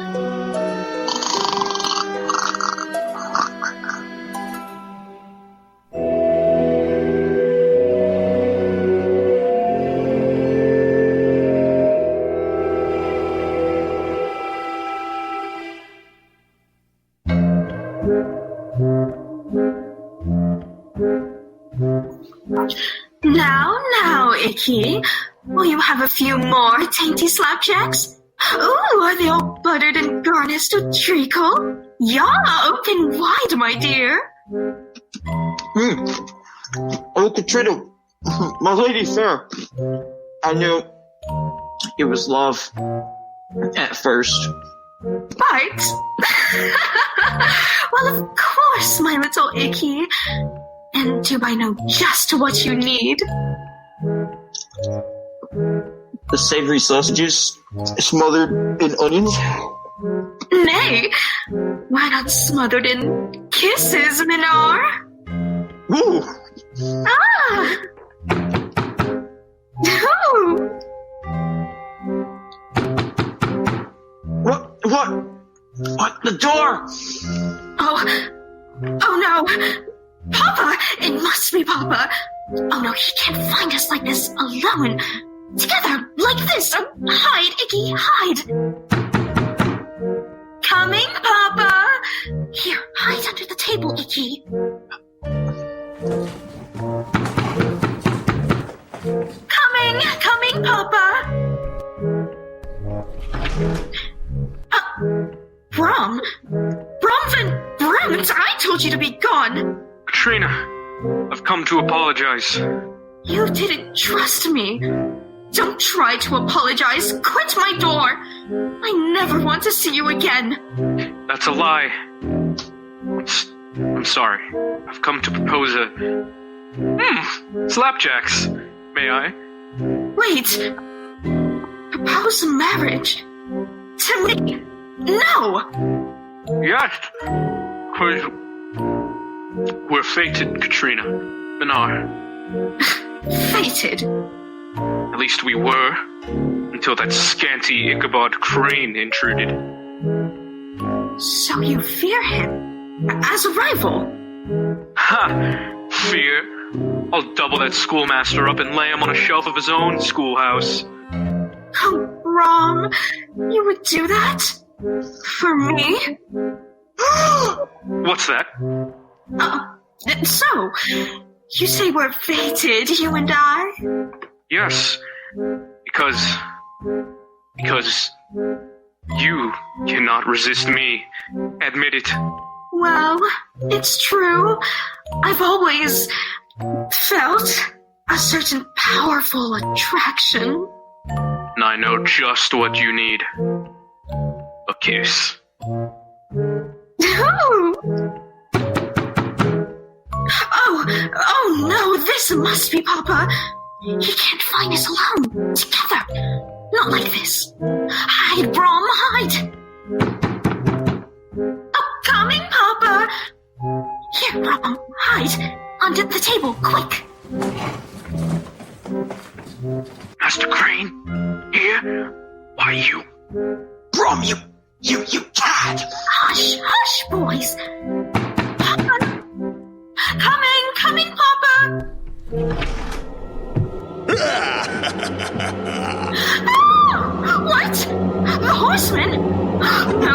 Speaker 3: Now, Icky, will you have a few more dainty slapjacks? Ooh, are they all buttered and garnished with treacle? Yeah, open wide, my dear.
Speaker 17: Oh, Katrina, my lady fair. I knew it was love at first.
Speaker 3: But, well, of course, my little Icky. And do I know just what you need?
Speaker 17: The savory sausages smothered in onions?
Speaker 3: Nay, why not smothered in kisses, Minar?
Speaker 17: Ooh!
Speaker 3: Ah! Ooh!
Speaker 8: What? What? The door!
Speaker 3: Oh no! Papa! It must be Papa! Oh no, he can't find us like this, alone. Together, like this. Hide, Icky, hide! Coming, Papa! Here, hide under the table, Icky. Coming, Papa! Brom? Bromvin, I told you to be gone!
Speaker 12: Katrina, I've come to apologize.
Speaker 3: You didn't trust me. Don't try to apologize. Quit my door. I never want to see you again.
Speaker 12: That's a lie. I'm sorry. I've come to propose slapjacks. May I?
Speaker 3: Wait. Propose marriage? To me? No!
Speaker 12: Yes! 'Cause we're fated, Katrina. Minar.
Speaker 3: Fated?
Speaker 12: At least we were, until that scanty Ichabod Crane intruded.
Speaker 3: So you fear him? As a rival?
Speaker 12: Ha! Fear? I'll double that schoolmaster up and lay him on a shelf of his own schoolhouse.
Speaker 3: Oh, Brom, you would do that? For me?
Speaker 12: What's that?
Speaker 3: So, you say we're fated, you and I?
Speaker 12: Yes, because you cannot resist me. Admit it.
Speaker 3: Well, it's true. I've always felt a certain powerful attraction.
Speaker 12: And I know just what you need. A kiss.
Speaker 3: Oh no, this must be Papa. He can't find us alone. Together. Not like this. Hide, Brom, hide. Oh, coming, Papa. Here, Brom, hide. Under the table, quick.
Speaker 12: Master Crane? Here? Why, you...
Speaker 8: Brom, you cad!
Speaker 3: Hush, boys. Papa. Coming, Papa. What? The horseman? No,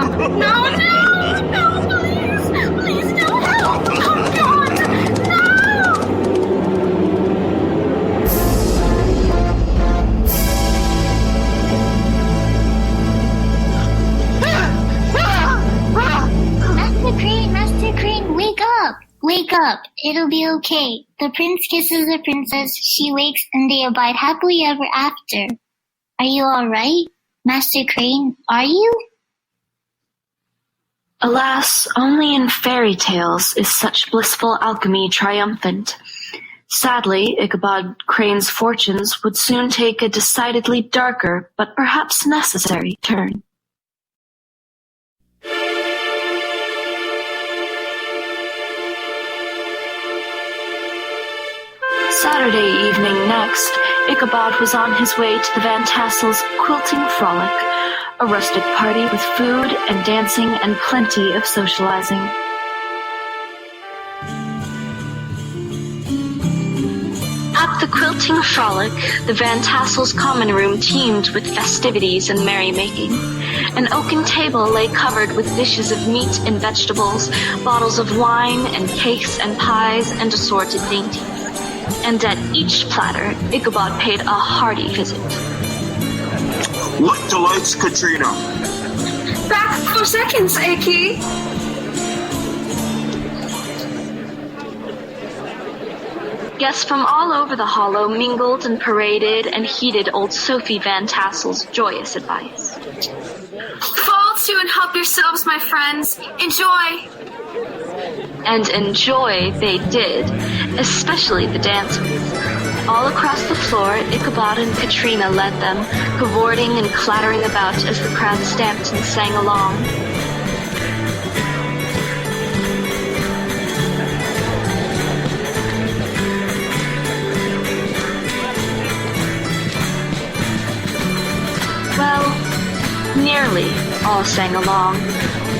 Speaker 3: please, no help! Oh, God, no!
Speaker 18: Master Crane, wake up! Wake up. It'll be okay. The prince kisses the princess, she wakes, and they abide happily ever after. Are you alright? Master Crane, are you?
Speaker 1: Alas, only in fairy tales is such blissful alchemy triumphant. Sadly, Ichabod Crane's fortunes would soon take a decidedly darker, but perhaps necessary, turn. Saturday evening next, Ichabod was on his way to the Van Tassel's quilting frolic, a rustic party with food and dancing and plenty of socializing. At the quilting frolic, the Van Tassel's common room teemed with festivities and merrymaking. An oaken table lay covered with dishes of meat and vegetables, bottles of wine and cakes and pies and assorted dainties. And at each platter, Ichabod paid a hearty visit.
Speaker 6: What delights, Katrina?
Speaker 3: Back for seconds, Icky.
Speaker 1: Guests from all over the hollow mingled and paraded and heeded old Sophie Van Tassel's joyous advice.
Speaker 3: Fall to and help yourselves, my friends. Enjoy.
Speaker 1: And enjoy they did, especially the dancers. All across the floor, Ichabod and Katrina led them, cavorting and clattering about as the crowd stamped and sang along. Well, Nearly all sang along.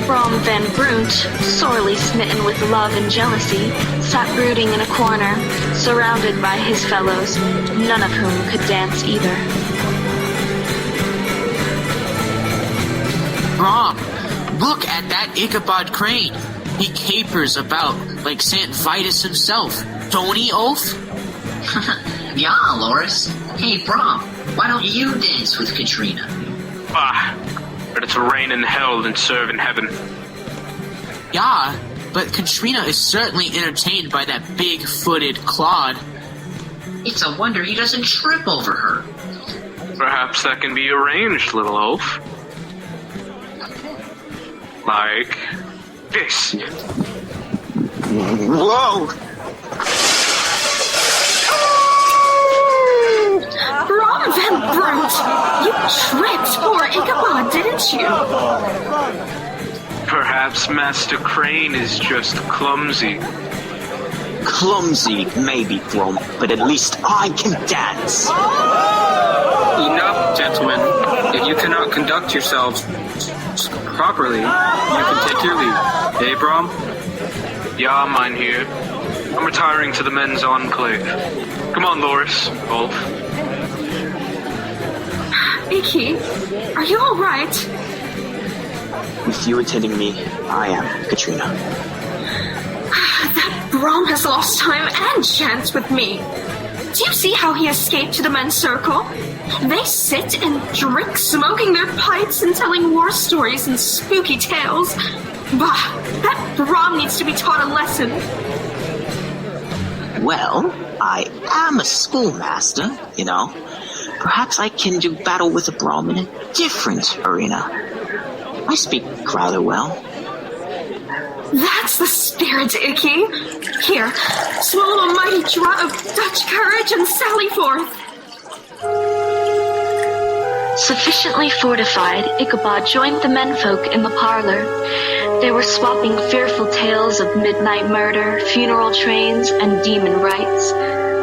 Speaker 1: Brom Van Brunt, sorely smitten with love and jealousy, sat brooding in a corner, surrounded by his fellows, none of whom could dance either.
Speaker 11: Brom, look at that Ichabod Crane. He capers about like St. Vitus himself. Don't he, Ulf?
Speaker 9: Yeah, Loris. Hey, Brom, why don't you dance with Katrina?
Speaker 12: Better to reign in hell than serve in heaven.
Speaker 11: Yeah, but Katrina is certainly entertained by that big-footed Claude.
Speaker 9: It's a wonder he doesn't trip over her.
Speaker 12: Perhaps that can be arranged, little Ulf. Like this.
Speaker 17: Whoa!
Speaker 3: Brom Van Brunt! You tripped poor Ichabod, didn't you?
Speaker 12: Perhaps Master Crane is just clumsy.
Speaker 17: Clumsy, maybe, Brom, but at least I can dance.
Speaker 15: Enough, gentlemen. If you cannot conduct yourselves properly, you can take your leave. Hey, Brom?
Speaker 12: Yeah, mine here. I'm retiring to the men's enclave. Come on, Loris, Ulf.
Speaker 3: Icky, are you alright?
Speaker 17: With you attending me, I am, Katrina.
Speaker 3: That Brom has lost time and chance with me. Do you see how he escaped to the men's circle? They sit and drink, smoking their pipes and telling war stories and spooky tales. Bah, that Brom needs to be taught a lesson.
Speaker 8: Well, I am a schoolmaster, you know. Perhaps I can do battle with a Brom in a different arena. I speak rather well.
Speaker 3: That's the spirit, Icky. Here, swallow a mighty draught of Dutch courage and sally forth.
Speaker 1: Sufficiently fortified, Ichabod joined the menfolk in the parlor. They were swapping fearful tales of midnight murder, funeral trains, and demon rites.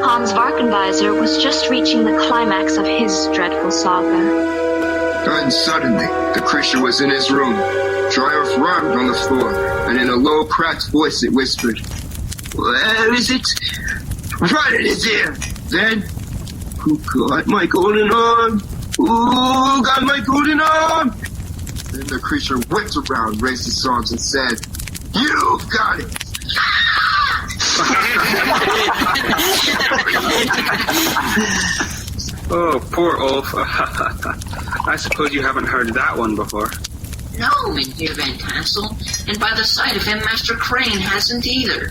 Speaker 1: Hans Varkenweiser was just reaching the climax of his dreadful saga.
Speaker 13: And suddenly, the creature was in his room, dry off rug on the floor, and in a low, cracked voice it whispered, "Where is it? Right in his ear!" Then, "Who got my golden arm? Who got my golden arm?" Then the creature whipped around, raised his arms, and said, "You've got it!"
Speaker 15: Oh, poor Ulf. I suppose you haven't heard that one before.
Speaker 9: No, Mynheer Van Tassel, and by the sight of him, Master Crane hasn't either.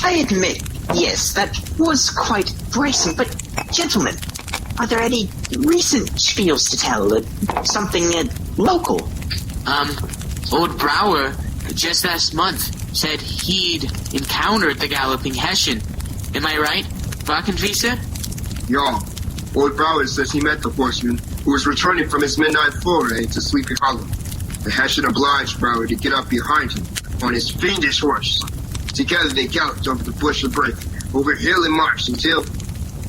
Speaker 8: I admit, yes, that was quite bracing, but gentlemen, are there any recent spiels to tell? Something local?
Speaker 11: Old Brower, just last month, said he'd encountered the Galloping Hessian. Am I right, Wachenwieser?
Speaker 13: Yeah, old Brower says he met the horseman who was returning from his midnight foray to Sleepy Hollow. The Hessian obliged Brower to get up behind him on his fiendish horse. Together they galloped over the bush of brake, over hill and marsh until,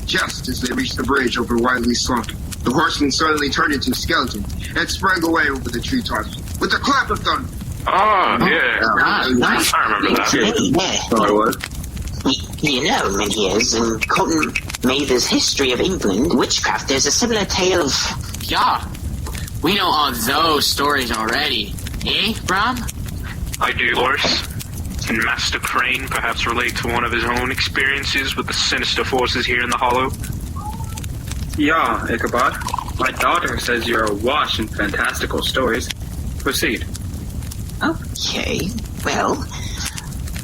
Speaker 13: just as they reached the bridge over Wiley Swamp, the horseman suddenly turned into a skeleton and sprang away over the treetops with a clap of thunder.
Speaker 12: Oh, yeah.
Speaker 8: Nice.
Speaker 12: I remember that.
Speaker 8: You know, Mynheers, in Cotton Mather's History of England, witchcraft, there's a similar tale of...
Speaker 11: Yeah, we know all those stories already. Eh, Brom?
Speaker 12: I do, Loris. Can Master Crane perhaps relate to one of his own experiences with the sinister forces here in the Hollow?
Speaker 15: Yeah, Ichabod. My daughter says you're awash in fantastical stories. Proceed.
Speaker 8: Okay, well,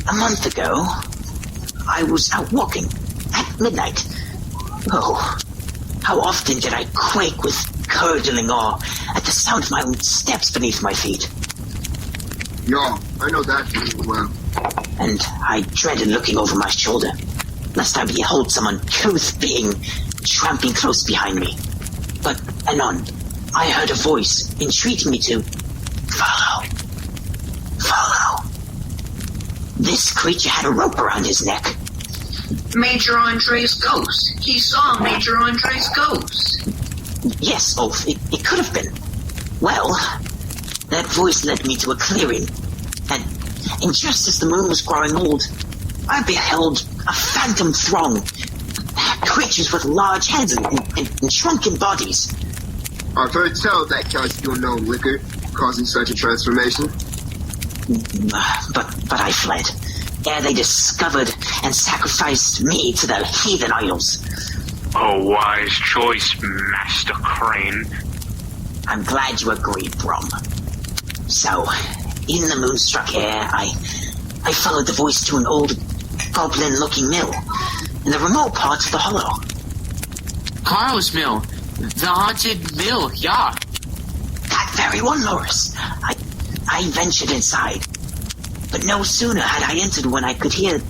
Speaker 8: a month ago, I was out walking at midnight. Oh, how often did I quake with curdling awe at the sound of my own steps beneath my feet.
Speaker 13: Yeah, I know that feeling well.
Speaker 8: And I dreaded looking over my shoulder, lest I behold some uncouth being tramping close behind me. But anon, I heard a voice entreating me to follow. This creature had a rope around his neck.
Speaker 9: Major Andre's ghost. He saw Major Andre's ghost.
Speaker 8: Yes, Ulf, it could have been. Well, that voice led me to a clearing. And just as the moon was growing old, I beheld a phantom throng. Creatures with large heads and shrunken bodies.
Speaker 13: I've heard tell that counts your known liquor, causing such a transformation.
Speaker 8: But I fled. Ere they discovered and sacrificed me to their heathen idols.
Speaker 12: A wise choice, Master Crane.
Speaker 8: I'm glad you agreed, Brom. So, in the moonstruck air, I followed the voice to an old goblin-looking mill in the remote parts of the hollow.
Speaker 11: Carl's mill. The haunted mill, yeah.
Speaker 8: That very one, Loris. I ventured inside. But no sooner had I entered when I could hear, in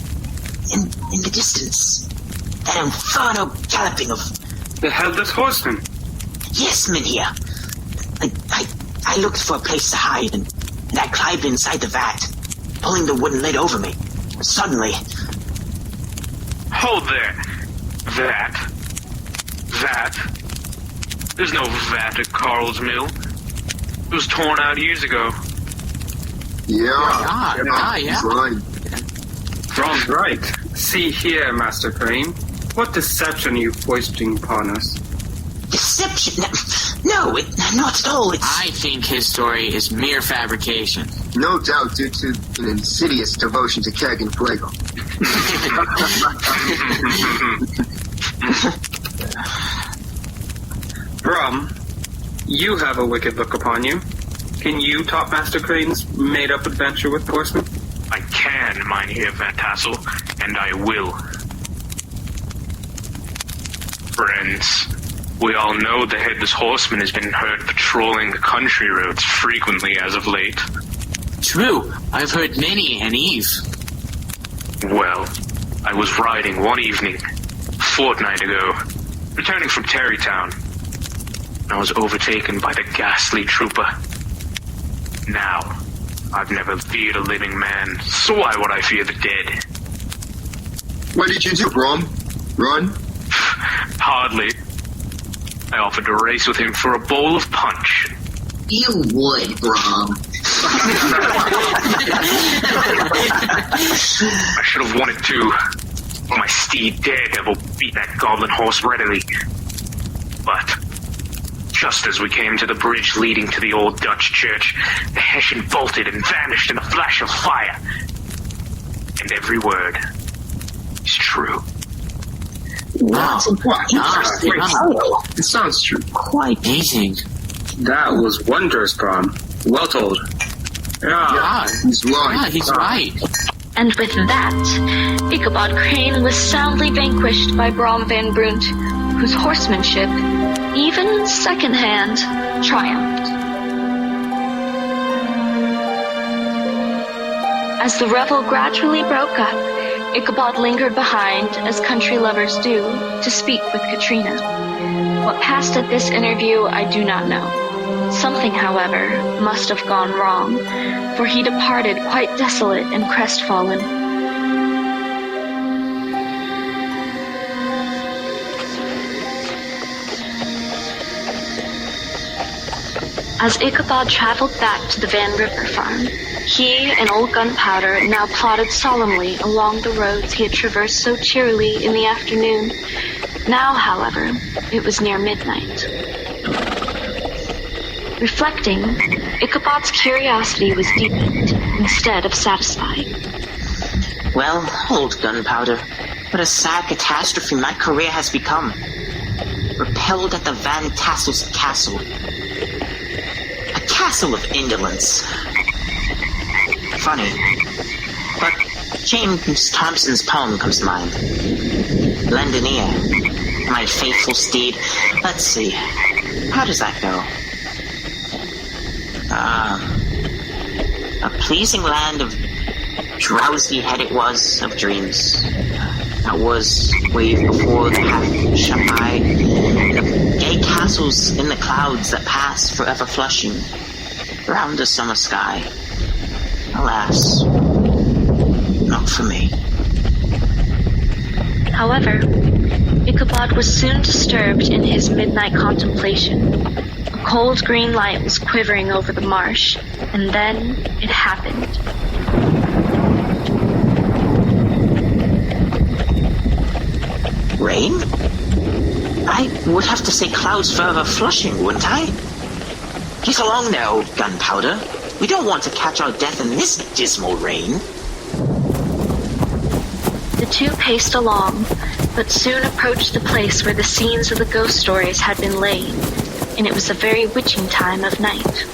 Speaker 8: the distance, that inferno galloping of...
Speaker 15: The headless horseman?
Speaker 8: Yes, Minhia. I looked for a place to hide, and I climbed inside the vat, pulling the wooden lid over me. Suddenly...
Speaker 12: Hold there. Vat? There's no vat at Carl's mill. It was torn out years ago.
Speaker 13: Yeah.
Speaker 15: He's
Speaker 13: lying.
Speaker 15: Brom's right. See here, Master Crane. What deception are you foisting upon us?
Speaker 8: Deception? No, not at all.
Speaker 11: I think his story is mere fabrication.
Speaker 13: No doubt due to an insidious devotion to Keg and Fuego.
Speaker 15: Brom, you have a wicked look upon you. Can you top Master Crane's made-up adventure with horsemen?
Speaker 12: I can, Mynheer Van Tassel, and I will. Friends, we all know the Headless Horseman has been heard patrolling the country roads frequently as of late.
Speaker 11: True, I've heard many an eve.
Speaker 12: Well, I was riding one evening, a fortnight ago, returning from Terrytown. I was overtaken by the ghastly trooper. Now, I've never feared a living man, so why would I fear the dead?
Speaker 13: What did you do, Brom? Run?
Speaker 12: Hardly. I offered to race with him for a bowl of punch.
Speaker 9: You would, Brom.
Speaker 12: I should have wanted to. My steed Daredevil beat that goblin horse readily. But just as we came to the bridge leading to the old Dutch church, the Hessian bolted and vanished in a flash of fire. And every word is true.
Speaker 8: Wow.
Speaker 13: It sounds true.
Speaker 8: Quite
Speaker 11: amazing.
Speaker 15: That was wondrous, Brom. Well told.
Speaker 11: Yeah,
Speaker 13: he's right.
Speaker 11: Yeah, he's right.
Speaker 1: And with that, Ichabod Crane was soundly vanquished by Brom Van Brunt, whose horsemanship, even secondhand, triumphed. As the revel gradually broke up, Ichabod lingered behind, as country lovers do, to speak with Katrina. What passed at this interview I do not know. Something, however, must have gone wrong, for he departed quite desolate and crestfallen. As Ichabod traveled back to the Van Ripper farm, he and Old Gunpowder now plodded solemnly along the roads he had traversed so cheerily in the afternoon. Now, however, it was near midnight. Reflecting, Ichabod's curiosity was deepened instead of satisfied.
Speaker 8: Well, Old Gunpowder, what a sad catastrophe my career has become. Repelled at the Van Tassel's castle. A castle of indolence. Funny, but James Thompson's poem comes to mind. Lend an ear, my faithful steed. Let's see, how does that go? A pleasing land of drowsy head it was of dreams. That was wave before the half shut by, and of gay castles in the clouds that pass forever flushing round the summer sky. Alas, not for me.
Speaker 1: However, Ichabod was soon disturbed in his midnight contemplation. A cold green light was quivering over the marsh, and then it happened.
Speaker 8: Rain? I would have to say clouds further flushing, wouldn't I? Get along there, old gunpowder. We don't want to catch our death in this dismal rain.
Speaker 1: The two paced along, but soon approached the place where the scenes of the ghost stories had been laid, and it was a very witching time of night.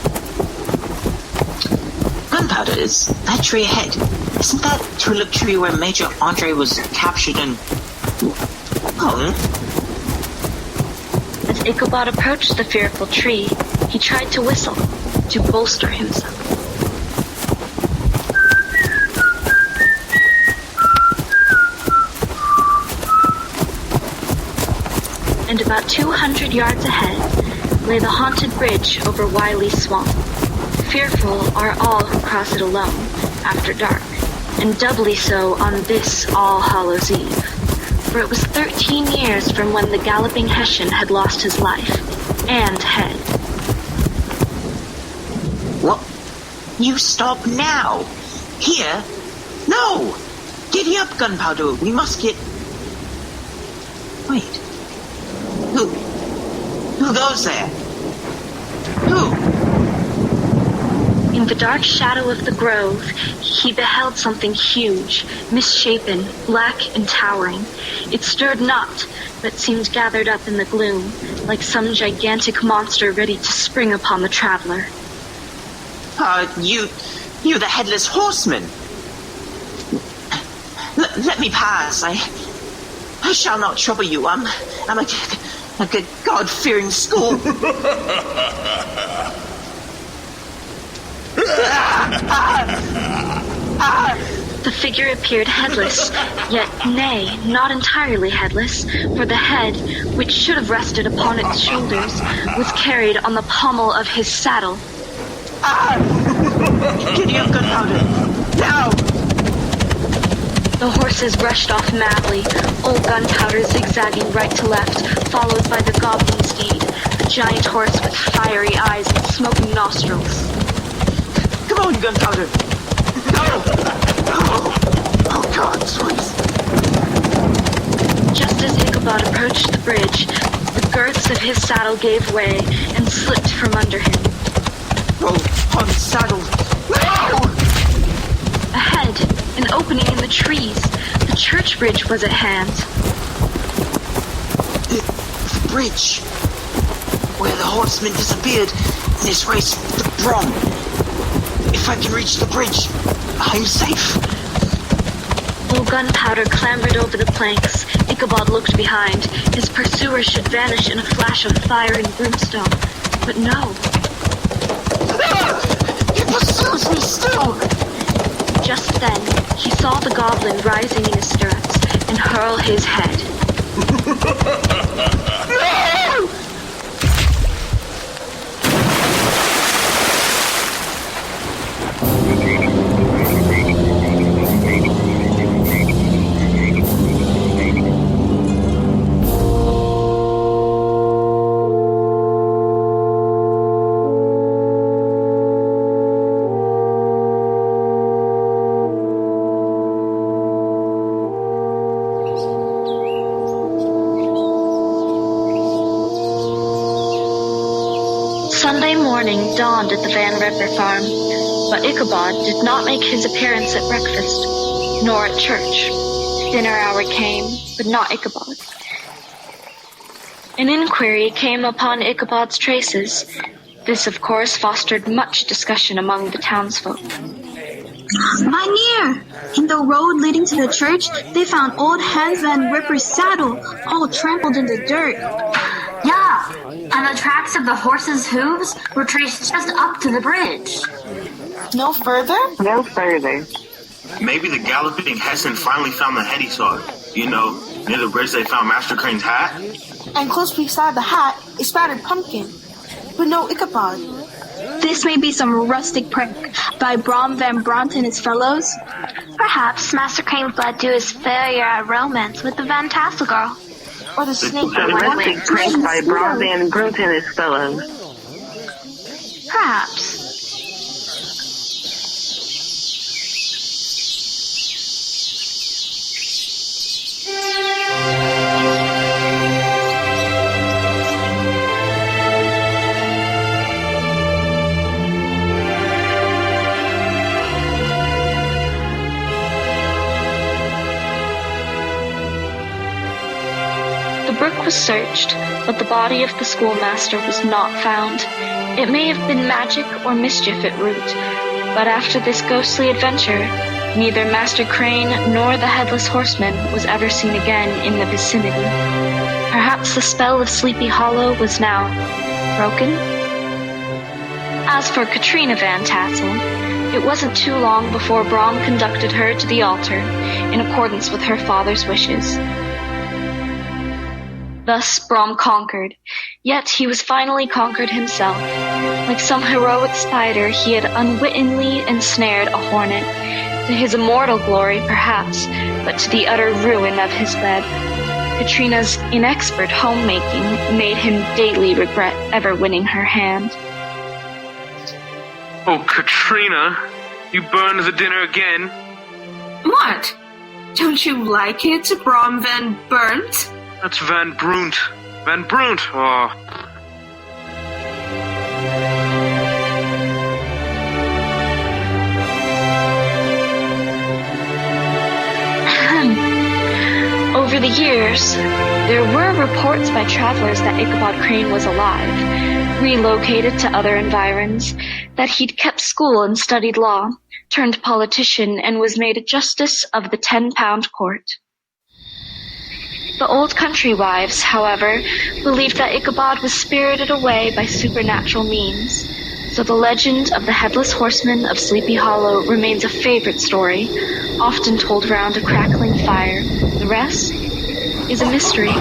Speaker 8: Gunpowder, is that tree ahead? Isn't that tulip tree where Major Andre was captured and hung?
Speaker 1: As Ichabod approached the fearful tree, he tried to whistle, to bolster himself. And about 200 yards ahead lay the haunted bridge over Wiley Swamp. Fearful are all who cross it alone after dark, and doubly so on this All Hallows Eve. For it was 13 years from when the Galloping Hessian had lost his life and head.
Speaker 8: What? You stop now? Here? No! Giddy up, Gunpowder. We must get... Wait. Who goes there? Who?
Speaker 1: In the dark shadow of the grove, he beheld something huge, misshapen, black and towering. It stirred not, but seemed gathered up in the gloom, like some gigantic monster ready to spring upon the traveler.
Speaker 8: You the headless horseman. Let me pass. I shall not trouble you. I'm a good God-fearing school.
Speaker 1: The figure appeared headless, yet nay, not entirely headless, for the head, which should have rested upon its shoulders, was carried on the pommel of his saddle.
Speaker 8: Giddy up, Gunpowder! Now!
Speaker 1: The horses rushed off madly, old Gunpowder zigzagging right to left, followed by the goblin steed, a giant horse with fiery eyes and smoking nostrils.
Speaker 8: Come on, Gunpowder! Go! Oh, God, please.
Speaker 1: Just as Ichabod approached the bridge, the girths of his saddle gave way and slipped from under him.
Speaker 8: Oh, unsaddle! No!
Speaker 1: Ahead, an opening in the trees. The church bridge was at hand.
Speaker 8: The bridge, where the horseman disappeared in his race with the Brom. If I can reach the bridge, I'm safe.
Speaker 1: While Gunpowder clambered over the planks, Ichabod looked behind. His pursuer should vanish in a flash of fire and brimstone. But no.
Speaker 8: He pursues me still!
Speaker 1: Just then, he saw the goblin rising in his stirrups and hurl his head.
Speaker 8: No!
Speaker 1: Sunday morning dawned at the Van Ripper farm, but Ichabod did not make his appearance at breakfast, nor at church. Dinner hour came, but not Ichabod. An inquiry came upon Ichabod's traces. This, of course, fostered much discussion among the townsfolk.
Speaker 16: Mynheer! In the road leading to the church, they found old Hans Van Ripper's saddle, all trampled in the dirt.
Speaker 7: Yeah, and the tracks of the horses' hooves were traced just up to the bridge.
Speaker 5: No further?
Speaker 19: No further.
Speaker 6: Maybe the Galloping Hessian finally found the head he sought. You know, near the bridge they found Master Crane's hat.
Speaker 5: And close beside the hat, a spattered pumpkin. But no Ichabod.
Speaker 16: This may be some rustic prank by Brom Van Bront and his fellows.
Speaker 14: Perhaps Master Crane fled to his failure at romance with the Van Tassel girl. Or the snake
Speaker 19: A domestic prank by Bra Van Brunt and his fellows.
Speaker 14: Perhaps.
Speaker 10: The brook was searched, but the body of the schoolmaster was not found. It may have been magic or mischief at root, but after this ghostly adventure, neither Master Crane nor the Headless Horseman was ever seen again in the vicinity. Perhaps the spell of Sleepy Hollow was now broken? As for Katrina Van Tassel, it wasn't too long before Brom conducted her to the altar, in accordance with her father's wishes. Thus Brom conquered, yet he was finally conquered himself. Like some heroic spider, he had unwittingly ensnared a hornet, to his immortal glory perhaps, but to the utter ruin of his bed. Katrina's inexpert homemaking made him daily regret ever winning her hand.
Speaker 12: Oh, Katrina, you burned the dinner again?
Speaker 5: What? Don't you like it, Brom Van Burnt?
Speaker 12: That's Van Brunt. Van Brunt, oh.
Speaker 10: Over the years, there were reports by travelers that Ichabod Crane was alive, relocated to other environs, that he'd kept school and studied law, turned politician, and was made a justice of the 10-pound court. The old country wives, however, believed that Ichabod was spirited away by supernatural means, so the legend of the Headless Horseman of Sleepy Hollow remains a favorite story, often told round a crackling fire. The rest is a mystery.